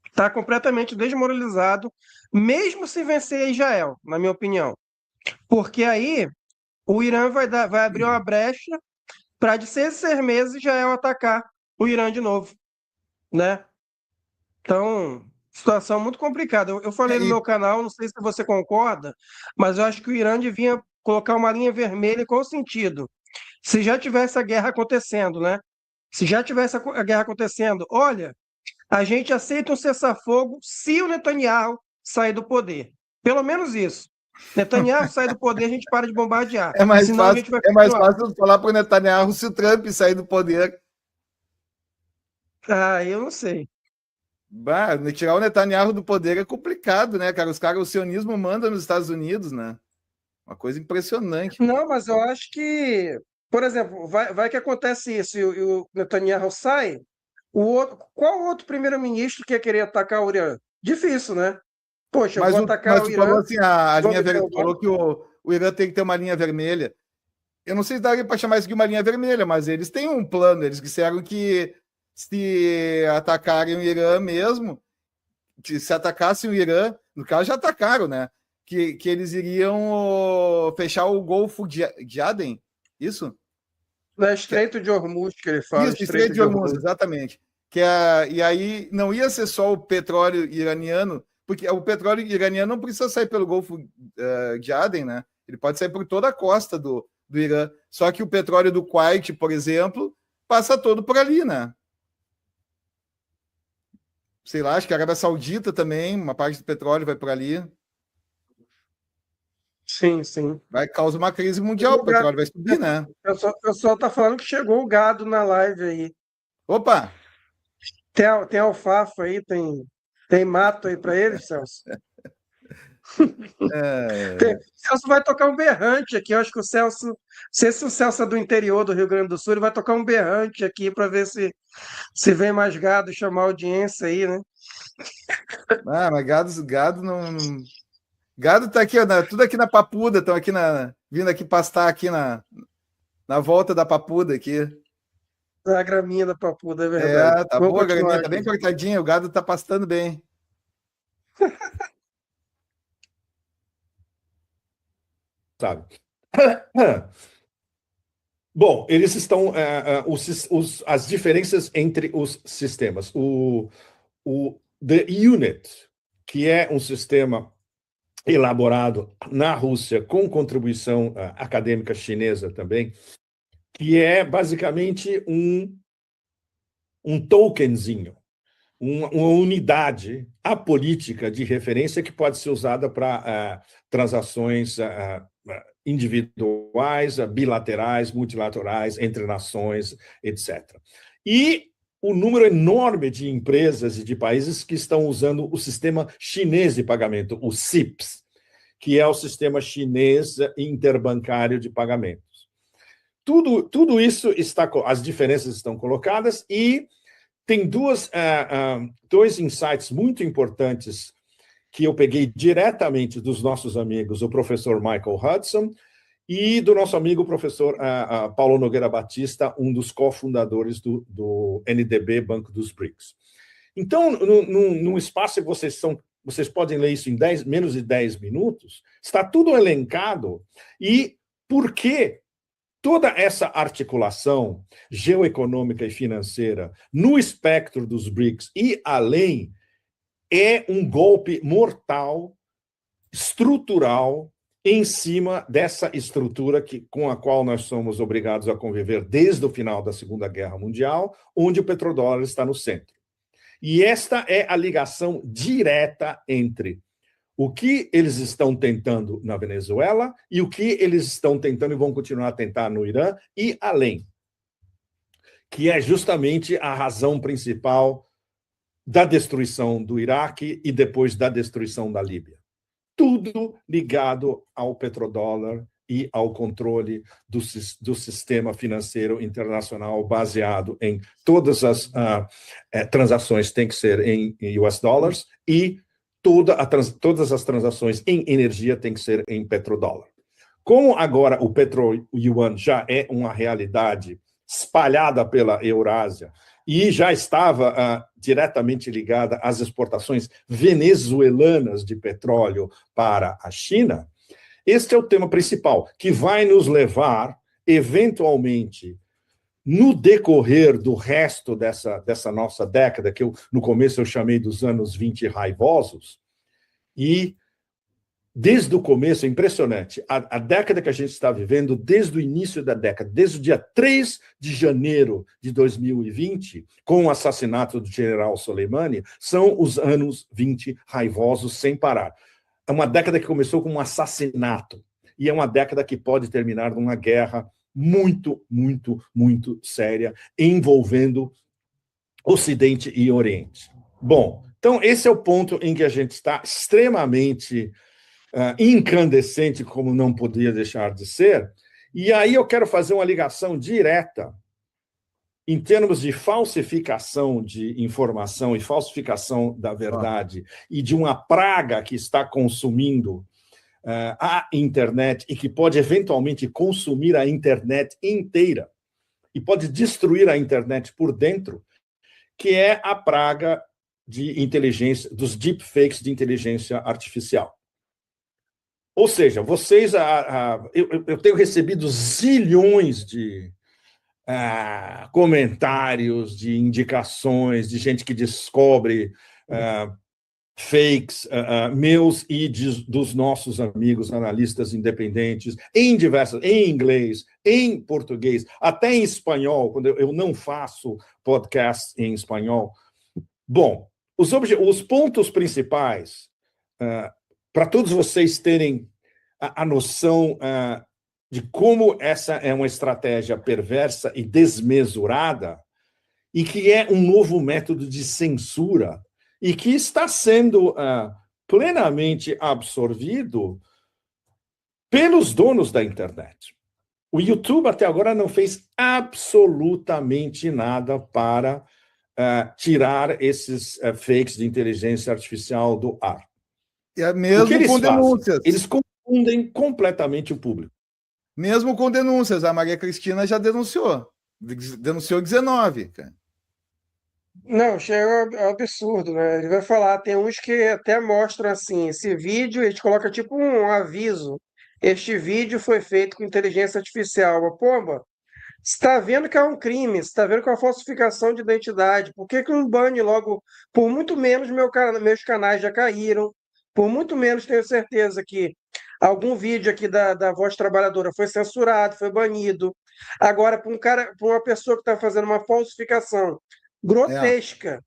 estar completamente desmoralizado, mesmo se vencer Israel, na minha opinião. Porque aí o Irã vai abrir uma brecha para de 6 meses Israel atacar o Irã de novo, né? Então, situação muito complicada. Eu falei no meu canal, não sei se você concorda, mas eu acho que o Irã devia colocar uma linha vermelha. Qual o sentido? Se já tivesse a guerra acontecendo, né? Se já tivesse a guerra acontecendo, olha, a gente aceita um cessar-fogo se o Netanyahu sair do poder. Pelo menos isso. Netanyahu sai do poder, a gente para de bombardear. É mais Senão fácil, a gente vai mais fácil falar para o Netanyahu se o Trump sair do poder. Eu não sei. Tirar o Netanyahu do poder é complicado, né, cara? O sionismo manda nos Estados Unidos, né? Uma coisa impressionante. Não, mas eu acho que, por exemplo, vai que acontece isso e o Netanyahu sai, qual outro primeiro-ministro que ia querer atacar o Irã? Difícil, né? Poxa, eu vou atacar o Irã. Falou assim, a linha vermelha, falou que o Irã tem que ter uma linha vermelha. Eu não sei se daria para chamar isso de uma linha vermelha, mas eles têm um plano. Eles disseram que se atacarem o Irã mesmo, se atacassem o Irã, no caso já atacaram, né? Que eles iriam fechar o Golfo de Aden, isso? No Estreito de Hormuz que ele fala. Isso, Estreito de Hormuz, exatamente. e aí não ia ser só o petróleo iraniano, porque o petróleo iraniano não precisa sair pelo Golfo de Aden, né? Ele pode sair por toda a costa do Irã. Só que o petróleo do Kuwait, por exemplo, passa todo por ali, né? Sei lá, acho que a Arábia Saudita também, uma parte do petróleo vai por ali. Sim, sim. Vai causar uma crise mundial, o petróleo vai subir, né? O pessoal tá falando que chegou o gado na live aí. Opa! Tem alfafa aí, tem mato aí para eles, Celso? Celso vai tocar um berrante aqui. Eu acho que o Celso, não sei se o Celso é do interior do Rio Grande do Sul, ele vai tocar um berrante aqui para ver se vem mais gado e chamar audiência aí, né? Mas gado não. Gado tá aqui, ó, tudo aqui na Papuda, estão aqui vindo aqui pastar aqui na volta da Papuda aqui. A graminha da Papuda, é verdade. Tá boa a graminha, tá bem cortadinha, o gado tá pastando bem. Sabe? Bom, eles estão as diferenças entre os sistemas. O The Unit, que é um sistema elaborado na Rússia com contribuição acadêmica chinesa também, que é basicamente um tokenzinho, uma unidade apolítica de referência que pode ser usada para transações individuais, bilaterais, multilaterais, entre nações, etc. E o número enorme de empresas e de países que estão usando o sistema chinês de pagamento, o CIPS, que é o sistema chinês interbancário de pagamentos. Tudo isso as diferenças estão colocadas e tem dois insights muito importantes que eu peguei diretamente dos nossos amigos, o professor Michael Hudson e do nosso amigo professor Paulo Nogueira Batista, um dos cofundadores do NDB, Banco dos BRICS. Então, num espaço que vocês podem ler isso em menos de 10 minutos, está tudo elencado e por que toda essa articulação geoeconômica e financeira no espectro dos BRICS e além é um golpe mortal, estrutural, em cima dessa estrutura com a qual nós somos obrigados a conviver desde o final da Segunda Guerra Mundial, onde o petrodólar está no centro. E esta é a ligação direta entre o que eles estão tentando na Venezuela e o que eles estão tentando e vão continuar a tentar no Irã e além, que é justamente a razão principal da destruição do Iraque e depois da destruição da Líbia. Tudo ligado ao petrodólar e ao controle do sistema financeiro internacional baseado em todas as transações têm que ser em US dollars e todas as transações em energia têm que ser em petrodólar. Como agora o petro-yuan já é uma realidade espalhada pela Eurásia e já estava diretamente ligada às exportações venezuelanas de petróleo para a China, este é o tema principal, que vai nos levar, eventualmente, no decorrer do resto dessa nossa década, que no começo eu chamei dos anos 20 raivosos, e desde o começo, é impressionante, a década que a gente está vivendo, desde o início da década, desde o dia 3 de janeiro de 2020, com o assassinato do general Soleimani, são os anos 20 raivosos sem parar. É uma década que começou com um assassinato, e é uma década que pode terminar numa guerra muito, muito, muito séria, envolvendo Ocidente e Oriente. Bom, então esse é o ponto em que a gente está extremamente incandescente, como não podia deixar de ser, e aí eu quero fazer uma ligação direta em termos de falsificação de informação e falsificação da verdade e de uma praga que está consumindo a internet e que pode eventualmente consumir a internet inteira e pode destruir a internet por dentro, que é a praga de inteligência, dos deepfakes de inteligência artificial. Ou seja, vocês, eu tenho recebido zilhões de comentários, de indicações, de gente que descobre fakes meus e dos nossos amigos analistas independentes, em inglês, em português, até em espanhol, quando eu não faço podcast em espanhol. Bom, os pontos principais, para todos vocês terem a noção de como essa é uma estratégia perversa e desmesurada, e que é um novo método de censura, e que está sendo plenamente absorvido pelos donos da internet. O YouTube até agora não fez absolutamente nada para tirar esses fakes de inteligência artificial do ar. Mesmo o que eles com fazem? denúncias. Eles confundem completamente o público. Mesmo com denúncias. A Maria Cristina já denunciou. Denunciou 19, cara. Não, chega ao absurdo, né? Ele vai falar, tem uns que até mostram assim, esse vídeo, a gente coloca tipo um aviso. Este vídeo foi feito com inteligência artificial. Mas, pomba, você está vendo que é um crime, você está vendo que é uma falsificação de identidade. Por que não bane logo? Por muito menos meus canais já caíram. Por muito menos tenho certeza que algum vídeo aqui da Voz Trabalhadora foi censurado, foi banido. Agora, para uma pessoa que está fazendo uma falsificação grotesca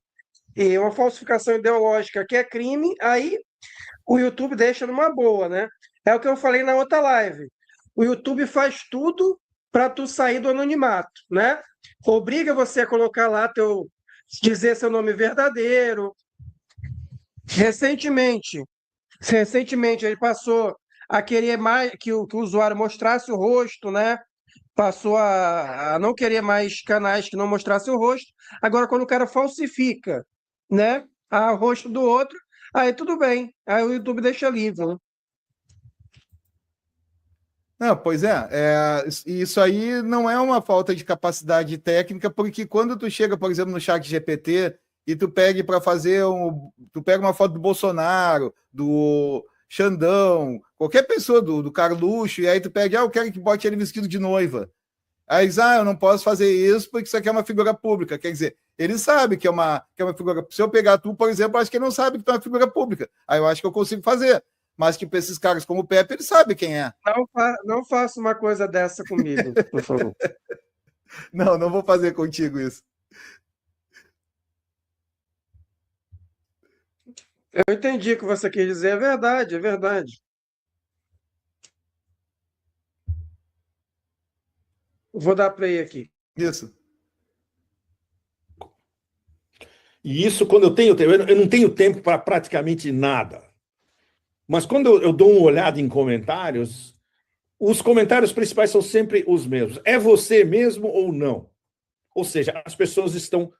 e uma falsificação ideológica que é crime, aí o YouTube deixa numa boa, né? É o que eu falei na outra live. O YouTube faz tudo para tu sair do anonimato, né? Obriga você a colocar lá dizer seu nome verdadeiro. Recentemente ele passou a querer mais que o usuário mostrasse o rosto, né? Passou a não querer mais canais que não mostrassem o rosto. Agora, quando o cara falsifica, né, o rosto do outro, aí tudo bem. Aí o YouTube deixa livre, né? Não, pois isso aí não é uma falta de capacidade técnica, porque quando tu chega, por exemplo, no chat GPT e tu pega para fazer tu pega uma foto do Bolsonaro, do Xandão, qualquer pessoa do Carluxo, e aí tu pede, eu quero que bote ele vestido de noiva. Aí diz, eu não posso fazer isso porque isso aqui é uma figura pública. Quer dizer, ele sabe que é uma figura. Se eu pegar tu, por exemplo, acho que ele não sabe que tu é uma figura pública. Aí eu acho que eu consigo fazer. Mas que para esses caras como o Pepe, ele sabe quem é. Não faça uma coisa dessa comigo, por favor. Não vou fazer contigo isso. Eu entendi o que você quis dizer, é verdade, é verdade. Vou dar play aqui. Isso. E isso, quando eu não tenho tempo para praticamente nada. Mas quando eu dou uma olhada em comentários, os comentários principais são sempre os mesmos. É você mesmo ou não? Ou seja, as pessoas estão...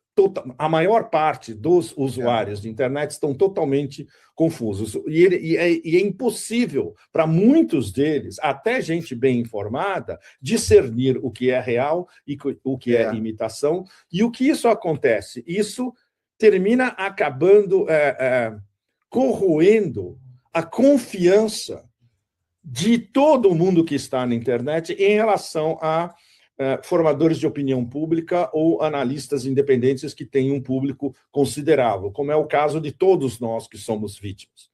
A maior parte dos usuários de internet estão totalmente confusos. E é impossível para muitos deles, até gente bem informada, discernir o que é real e o que é imitação. E o que isso acontece? Isso termina acabando corroendo a confiança de todo mundo que está na internet em relação a formadores de opinião pública ou analistas independentes que têm um público considerável, como é o caso de todos nós que somos vítimas.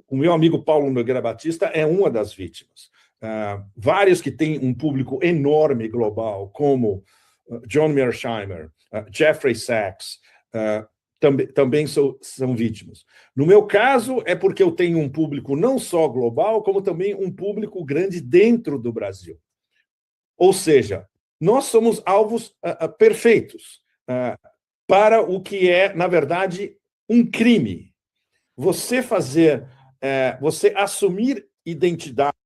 O meu amigo Paulo Nogueira Batista é uma das vítimas. Vários que têm um público enorme global, como John Mearsheimer, Jeffrey Sachs, também são vítimas. No meu caso, é porque eu tenho um público não só global, como também um público grande dentro do Brasil. Ou seja, nós somos alvos perfeitos para o que é, na verdade, um crime. Você você assumir identidade.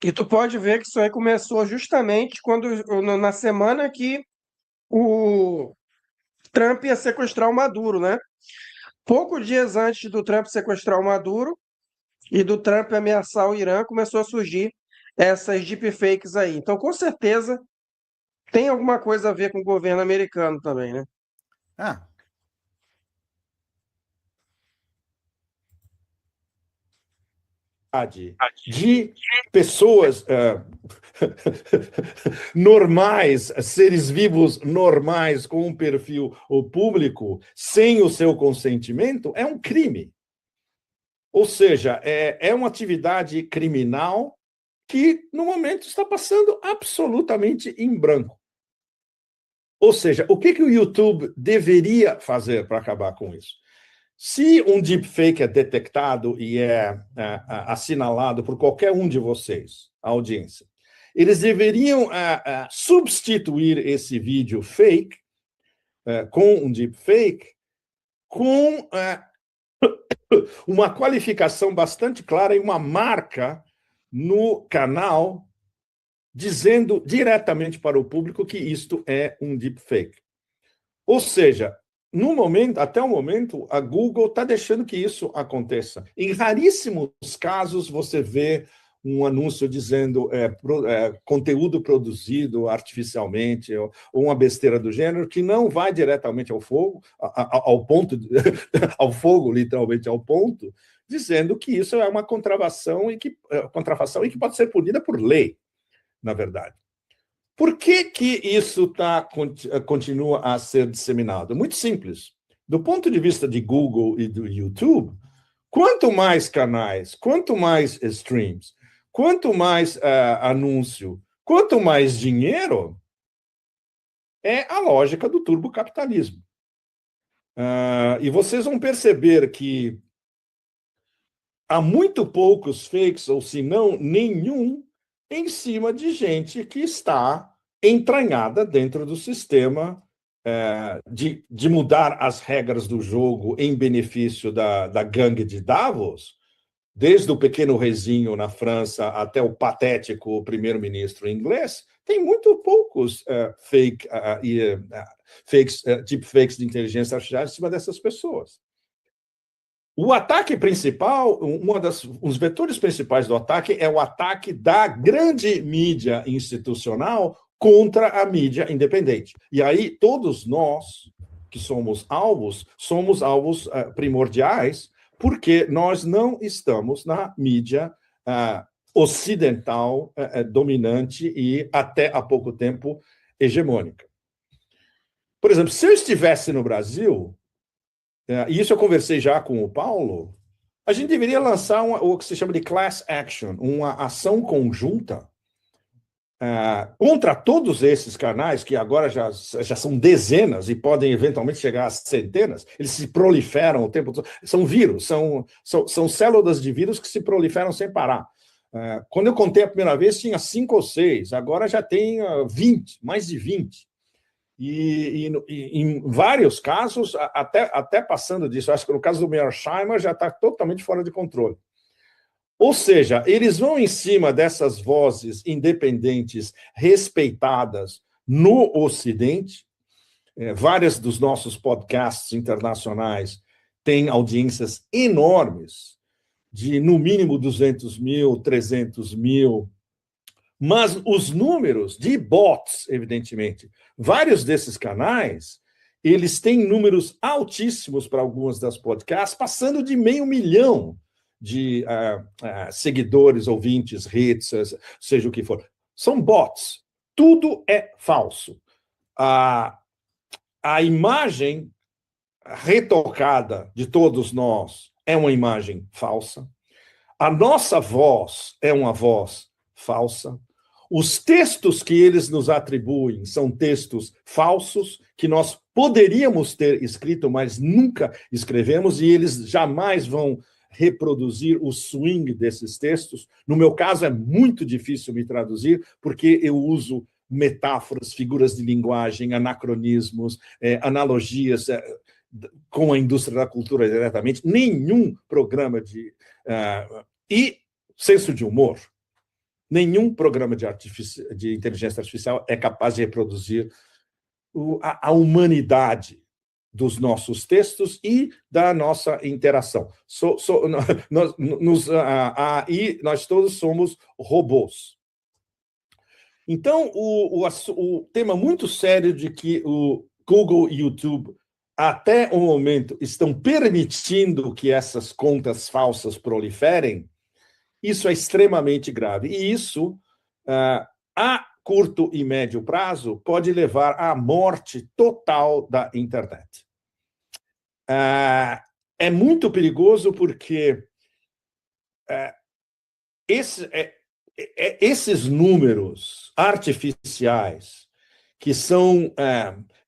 E tu pode ver que isso aí começou justamente na semana que o Trump ia sequestrar o Maduro, né? Poucos dias antes do Trump sequestrar o Maduro e do Trump ameaçar o Irã, começou a surgir essas deepfakes aí. Então, com certeza, tem alguma coisa a ver com o governo americano também, né? De pessoas normais, seres vivos normais com um perfil público, sem o seu consentimento, é um crime. Ou seja, é uma atividade criminal que, no momento, está passando absolutamente em branco. Ou seja, o que o YouTube deveria fazer para acabar com isso? Se um deepfake é detectado e é assinalado por qualquer um de vocês, a audiência, eles deveriam substituir esse vídeo fake com um deepfake com uma qualificação bastante clara e uma marca no canal dizendo diretamente para o público que isto é um deepfake. Ou seja, no momento, até o momento, a Google está deixando que isso aconteça. Em raríssimos casos você vê um anúncio dizendo conteúdo produzido artificialmente ou uma besteira do gênero que não vai diretamente ao fogo, ao ponto, ao fogo, literalmente ao ponto, dizendo que isso é uma contrafação e que pode ser punida por lei, na verdade. Por que isso continua a ser disseminado? Muito simples. Do ponto de vista de Google e do YouTube, quanto mais canais, quanto mais streams, quanto mais anúncio, quanto mais dinheiro, é a lógica do turbocapitalismo. E vocês vão perceber que há muito poucos fakes, ou se não, nenhum, em cima de gente que está entranhada dentro do sistema de mudar as regras do jogo em benefício da gangue de Davos, desde o pequeno rezinho na França até o patético primeiro-ministro inglês, tem muito poucos deepfakes de inteligência artificial em cima dessas pessoas. O ataque principal, os vetores principais do ataque é o ataque da grande mídia institucional contra a mídia independente. E aí todos nós que somos alvos primordiais, porque nós não estamos na mídia ocidental dominante e até há pouco tempo hegemônica. Por exemplo, se eu estivesse no Brasil, e isso eu conversei já com o Paulo, a gente deveria lançar o que se chama de class action, uma ação conjunta contra todos esses canais, que agora já são dezenas e podem eventualmente chegar a centenas. Eles se proliferam o tempo todo. São vírus, são células de vírus que se proliferam sem parar. Quando eu contei a primeira vez, tinha 5 ou 6, agora já tem 20, mais de 20. E em vários casos, até passando disso, acho que no caso do Mearsheimer já está totalmente fora de controle. Ou seja, eles vão em cima dessas vozes independentes respeitadas no Ocidente. Vários dos nossos podcasts internacionais têm audiências enormes, de no mínimo 200 mil, 300 mil. Mas os números de bots, evidentemente, vários desses canais, eles têm números altíssimos para algumas das podcasts, passando de 500 mil de seguidores, ouvintes, hits, seja o que for. São bots. Tudo é falso. A imagem retocada de todos nós é uma imagem falsa. A nossa voz é uma voz falsa. Os textos que eles nos atribuem são textos falsos, que nós poderíamos ter escrito, mas nunca escrevemos, e eles jamais vão reproduzir o swing desses textos. No meu caso, é muito difícil me traduzir, porque eu uso metáforas, figuras de linguagem, anacronismos, analogias com a indústria da cultura diretamente. Nenhum programa e senso de humor. Nenhum programa de inteligência artificial é capaz de reproduzir a humanidade dos nossos textos e da nossa interação. E nós todos somos robôs. Então, o tema muito sério de que o Google e o YouTube, até o momento, estão permitindo que essas contas falsas proliferem, isso é extremamente grave. E isso a curto e médio prazo, pode levar à morte total da internet. É muito perigoso porque esses números artificiais que são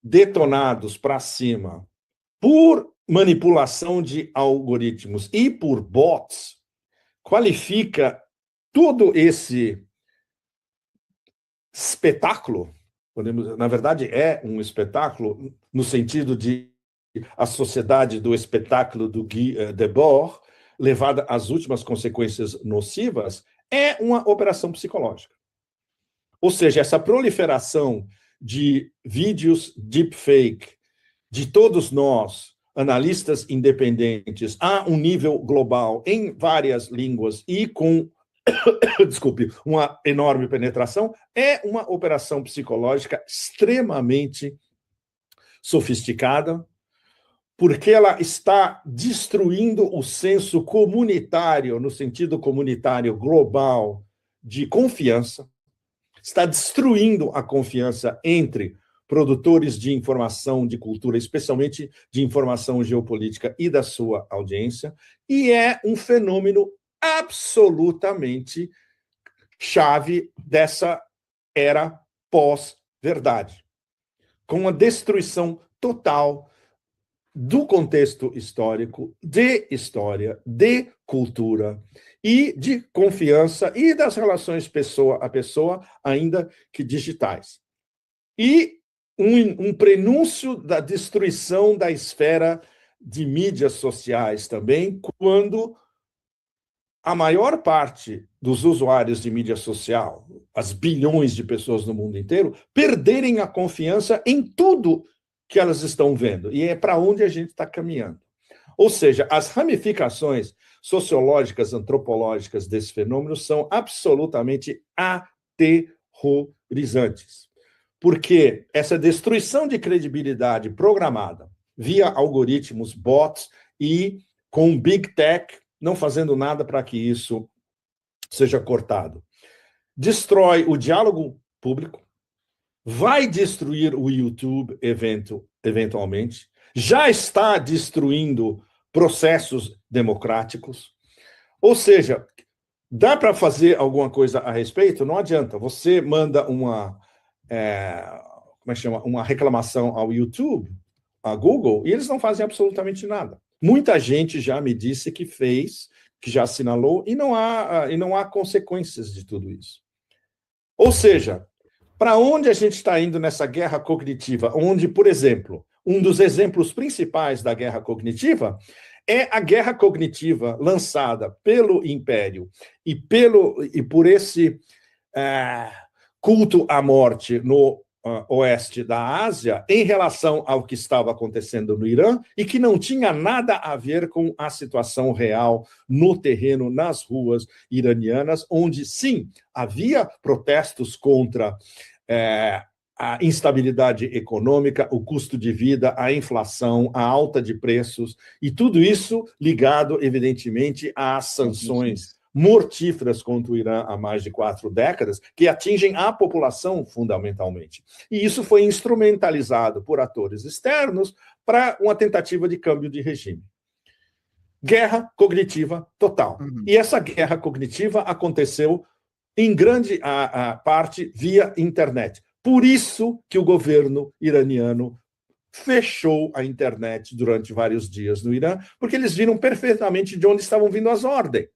detonados para cima por manipulação de algoritmos e por bots, qualifica todo esse espetáculo, na verdade é um espetáculo no sentido de a sociedade do espetáculo do Guy Debord, levada às últimas consequências nocivas, é uma operação psicológica. Ou seja, essa proliferação de vídeos deepfake de todos nós, analistas independentes, a um nível global, em várias línguas e com, desculpe, uma enorme penetração, é uma operação psicológica extremamente sofisticada, porque ela está destruindo o senso comunitário, no sentido comunitário global, de confiança, está destruindo a confiança entre produtores de informação, de cultura, especialmente de informação geopolítica e da sua audiência, e é um fenômeno absolutamente chave dessa era pós-verdade, com a destruição total do contexto histórico, de história, de cultura e de confiança e das relações pessoa a pessoa, ainda que digitais. E um prenúncio da destruição da esfera de mídias sociais também, quando a maior parte dos usuários de mídia social, as bilhões de pessoas no mundo inteiro, perderem a confiança em tudo que elas estão vendo, e é para onde a gente está caminhando. Ou seja, as ramificações sociológicas, antropológicas desse fenômeno são absolutamente aterrorizantes, porque essa destruição de credibilidade programada via algoritmos, bots e com Big Tech não fazendo nada para que isso seja cortado, destrói o diálogo público, vai destruir o YouTube eventualmente, já está destruindo processos democráticos. Ou seja, dá para fazer alguma coisa a respeito? Não adianta. Você manda uma reclamação ao YouTube, a Google, e eles não fazem absolutamente nada. Muita gente já me disse que fez, que já assinalou, e não há consequências de tudo isso. Ou seja, para onde a gente está indo nessa guerra cognitiva? Onde, por exemplo, um dos exemplos principais da guerra cognitiva é a guerra cognitiva lançada pelo Império e por esse culto à morte no oeste da Ásia em relação ao que estava acontecendo no Irã e que não tinha nada a ver com a situação real no terreno, nas ruas iranianas, onde, sim, havia protestos contra a instabilidade econômica, o custo de vida, a inflação, a alta de preços, e tudo isso ligado, evidentemente, às sanções mortíferas contra o Irã há mais de 4 décadas, que atingem a população fundamentalmente. E isso foi instrumentalizado por atores externos para uma tentativa de câmbio de regime. Guerra cognitiva total. E essa guerra cognitiva aconteceu em grande parte via internet. Por isso que o governo iraniano fechou a internet durante vários dias no Irã, porque eles viram perfeitamente de onde estavam vindo as ordens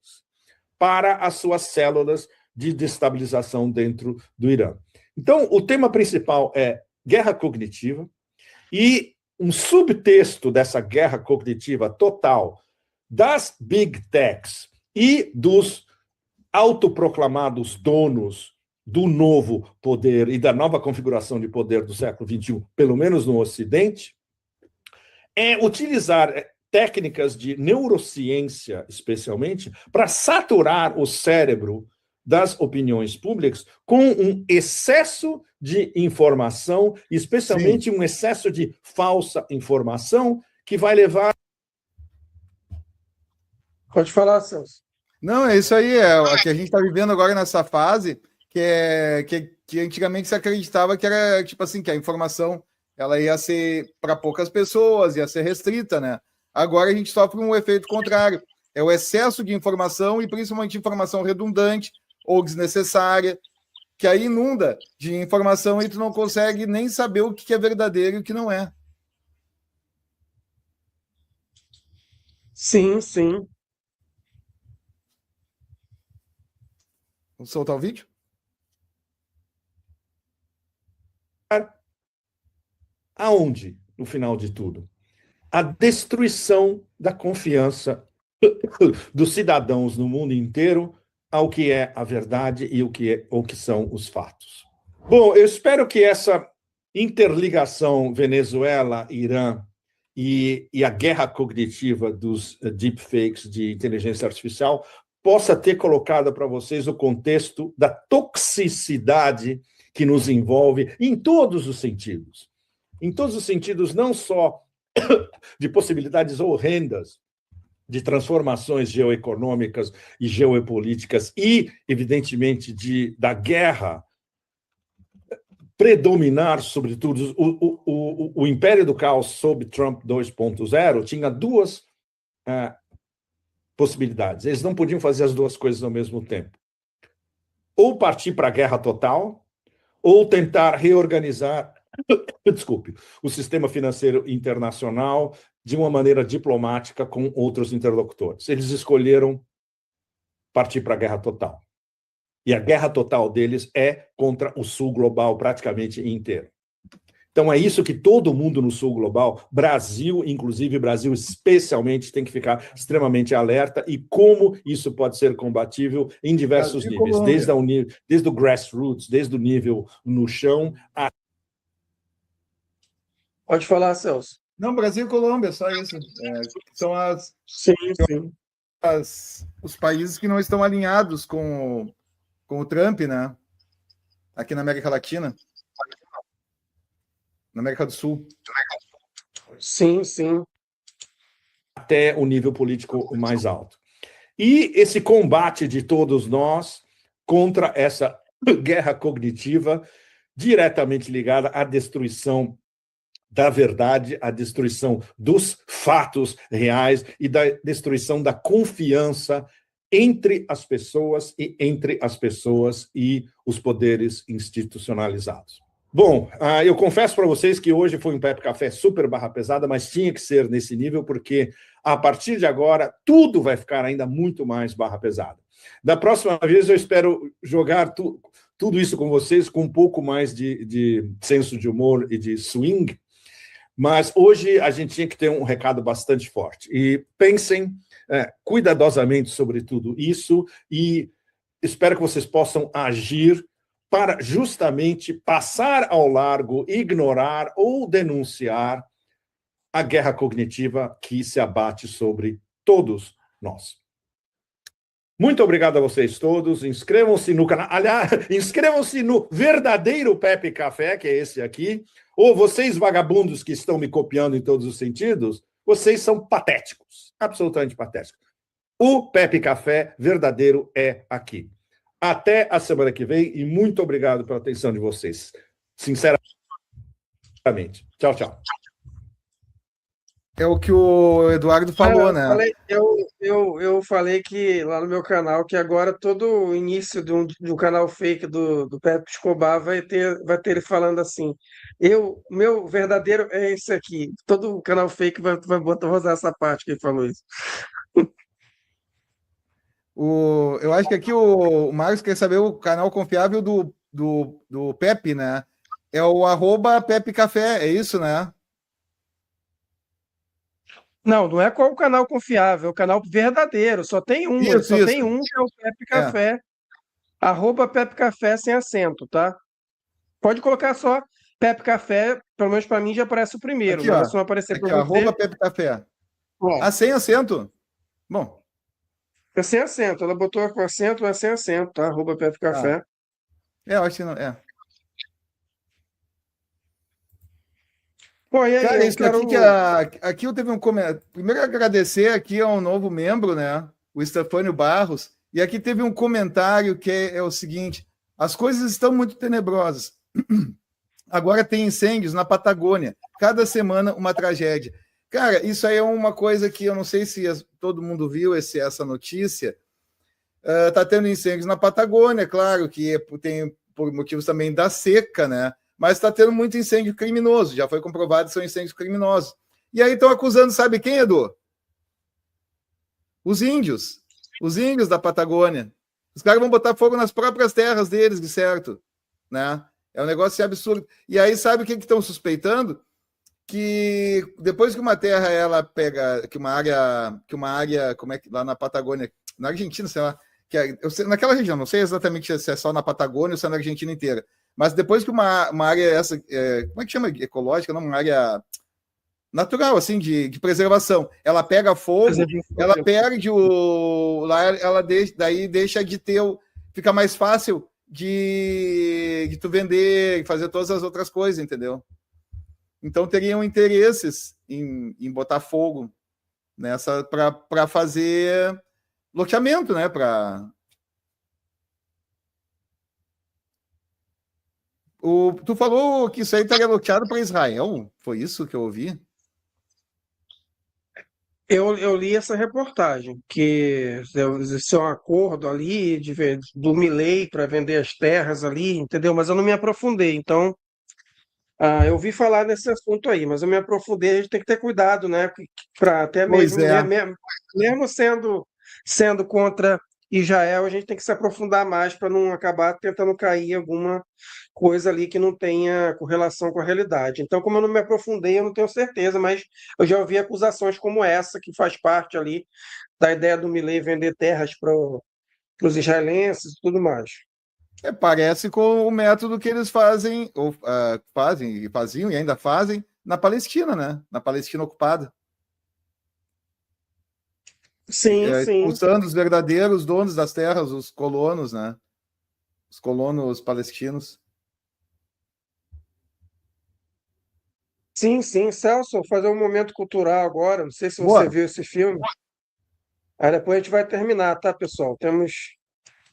para as suas células de destabilização dentro do Irã. Então, o tema principal é guerra cognitiva, e um subtexto dessa guerra cognitiva total das big techs e dos autoproclamados donos do novo poder e da nova configuração de poder do século XXI, pelo menos no Ocidente, é utilizar técnicas de neurociência, especialmente, para saturar o cérebro das opiniões públicas com um excesso de informação, especialmente um excesso de falsa informação, que vai levar... Pode falar, Celso. Não, é isso aí, é o que a gente está vivendo agora nessa fase, que antigamente se acreditava que era tipo assim, que a informação ela ia ser para poucas pessoas, ia ser restrita, né? Agora a gente sofre um efeito contrário. É o excesso de informação e principalmente informação redundante ou desnecessária, que aí inunda de informação e tu não consegue nem saber o que é verdadeiro e o que não é. Sim, sim. Vou soltar o vídeo? Aonde, no final de tudo? A destruição da confiança dos cidadãos no mundo inteiro ao que é a verdade e o que são os fatos. Bom, eu espero que essa interligação Venezuela-Irã e a guerra cognitiva dos deepfakes de inteligência artificial possa ter colocado para vocês o contexto da toxicidade que nos envolve em todos os sentidos. Em todos os sentidos, não só de possibilidades horrendas de transformações geoeconômicas e geopolíticas e, evidentemente, da guerra predominar, sobretudo, o império do caos sob Trump 2.0 tinha duas possibilidades. Eles não podiam fazer as duas coisas ao mesmo tempo. Ou partir para a guerra total, ou tentar reorganizar, desculpe, o sistema financeiro internacional de uma maneira diplomática com outros interlocutores. Eles escolheram partir para a guerra total. E a guerra total deles é contra o sul global praticamente inteiro. Então é isso que todo mundo no sul global, Brasil, inclusive Brasil especialmente, tem que ficar extremamente alerta e como isso pode ser combatível em diversos níveis, desde o grassroots, desde o nível no chão. Pode falar, Celso. Não, Brasil e Colômbia, só isso. São Sim, sim. os países que não estão alinhados com o Trump, né? Aqui na América Latina. Na América do Sul. Sim, sim. Até o nível político mais alto. E esse combate de todos nós contra essa guerra cognitiva diretamente ligada à destruição da verdade, à destruição dos fatos reais e da destruição da confiança entre as pessoas e os poderes institucionalizados. Bom, eu confesso para vocês que hoje foi um Pepe Café super barra pesada, mas tinha que ser nesse nível, porque a partir de agora tudo vai ficar ainda muito mais barra pesada. Da próxima vez eu espero jogar tudo isso com vocês com um pouco mais de senso de humor e de swing, mas hoje a gente tinha que ter um recado bastante forte. E pensem cuidadosamente sobre tudo isso e espero que vocês possam agir para justamente passar ao largo, ignorar ou denunciar a guerra cognitiva que se abate sobre todos nós. Muito obrigado a vocês todos. Inscrevam-se no canal. Aliás, inscrevam-se no verdadeiro Pepe Café, que é esse aqui. Ou vocês, vagabundos que estão me copiando em todos os sentidos, vocês são patéticos. Absolutamente patéticos. O Pepe Café verdadeiro é aqui. Até a semana que vem e muito obrigado pela atenção de vocês. Sinceramente. Tchau, tchau. É o que o Eduardo falou, né? Eu falei que lá no meu canal que agora todo o início de um canal fake do Pepe Escobar vai ter ele falando assim. Meu verdadeiro é esse aqui. Todo vai usar essa parte que ele falou isso. Eu acho que aqui o Marcos quer saber o canal confiável do Pepe, né? É o @Pepe Café, é isso, né? Não é qual o canal confiável, é o canal verdadeiro. Só tem um, tem um que é o Pepe Café. @Pepe Café sem acento, tá? Pode colocar só Pepe Café, pelo menos para mim já aparece o primeiro. Aqui, mas se não aparecer para você... @Pepe Café. Sem acento? Bom. É sem acento. Ela botou com acento, é sem acento, tá? @Pepe Café. Eu acho que não. Bom, e aí, cara, isso aqui eu teve um comentário. Primeiro, agradecer aqui a um novo membro, né? O Estefânio Barros. E aqui teve um comentário que é o seguinte: As coisas estão muito tenebrosas. Agora tem incêndios na Patagônia. Cada semana uma tragédia. Cara, isso aí é uma coisa que eu não sei se todo mundo viu essa notícia. Está tendo incêndios na Patagônia, claro que tem por motivos também da seca, né? Mas está tendo muito incêndio criminoso. Já foi comprovado que são incêndios criminosos. E aí estão acusando, sabe quem, Edu? Os índios. Os índios da Patagônia. Os caras vão botar fogo nas próprias terras deles, de certo, né? É um negócio absurdo. E aí, sabe o que estão suspeitando? Que depois que uma terra ela pega, que uma área, como é que lá na Patagônia, na Argentina, sei lá, eu sei, naquela região, não sei exatamente se é só na Patagônia ou se é na Argentina inteira, mas depois que uma área essa, como é que chama? Ecológica, não, uma área natural, assim, de preservação, ela pega fogo, ela perde lá ela deixa de ter, fica mais fácil de tu vender e fazer todas as outras coisas, entendeu? Então teriam interesses em botar fogo nessa para fazer loteamento, né? Tu falou que isso aí estaria loteado para Israel? Foi isso que eu ouvi? Eu li essa reportagem, que esse é um acordo ali do Milei para vender as terras ali, entendeu? Mas eu não me aprofundei, então eu ouvi falar nesse assunto aí, mas eu me aprofundei, a gente tem que ter cuidado, né? Para até Pois mesmo, é. mesmo sendo contra Israel, a gente tem que se aprofundar mais para não acabar tentando cair em alguma coisa ali que não tenha correlação com a realidade. Então, como eu não me aprofundei, eu não tenho certeza, mas eu já ouvi acusações como essa, que faz parte ali da ideia do Milei vender terras para os israelenses e tudo mais. Parece com o método que eles fazem, ou faziam e ainda fazem na Palestina, né? Na Palestina ocupada. Sim, sim. Expulsando os verdadeiros donos das terras, os colonos, né? Os colonos palestinos. Sim, sim. Celso, vou fazer um momento cultural agora. Não sei se você Boa. viu esse filme. Aí depois a gente vai terminar, tá, pessoal?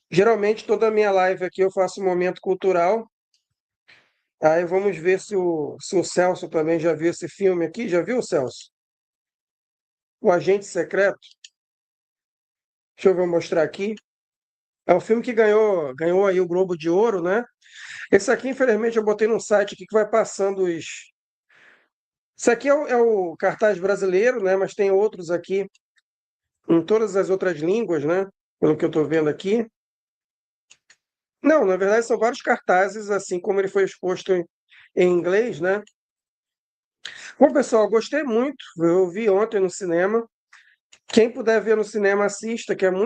Geralmente, toda a minha live aqui eu faço um momento cultural. Aí vamos ver se o Celso também já viu esse filme aqui. Já viu, Celso? O Agente Secreto. Deixa eu mostrar aqui. É um filme que ganhou aí o Globo de Ouro, né? Esse aqui, infelizmente, eu botei num site aqui que vai passando os. Isso aqui é o cartaz brasileiro, né? Mas tem outros aqui em todas as outras línguas, né? Pelo que eu estou vendo aqui. Não, na verdade são vários cartazes, assim como ele foi exposto em inglês, né? Bom, pessoal, gostei muito. Eu vi ontem no cinema. Quem puder ver no cinema, assista, que é muito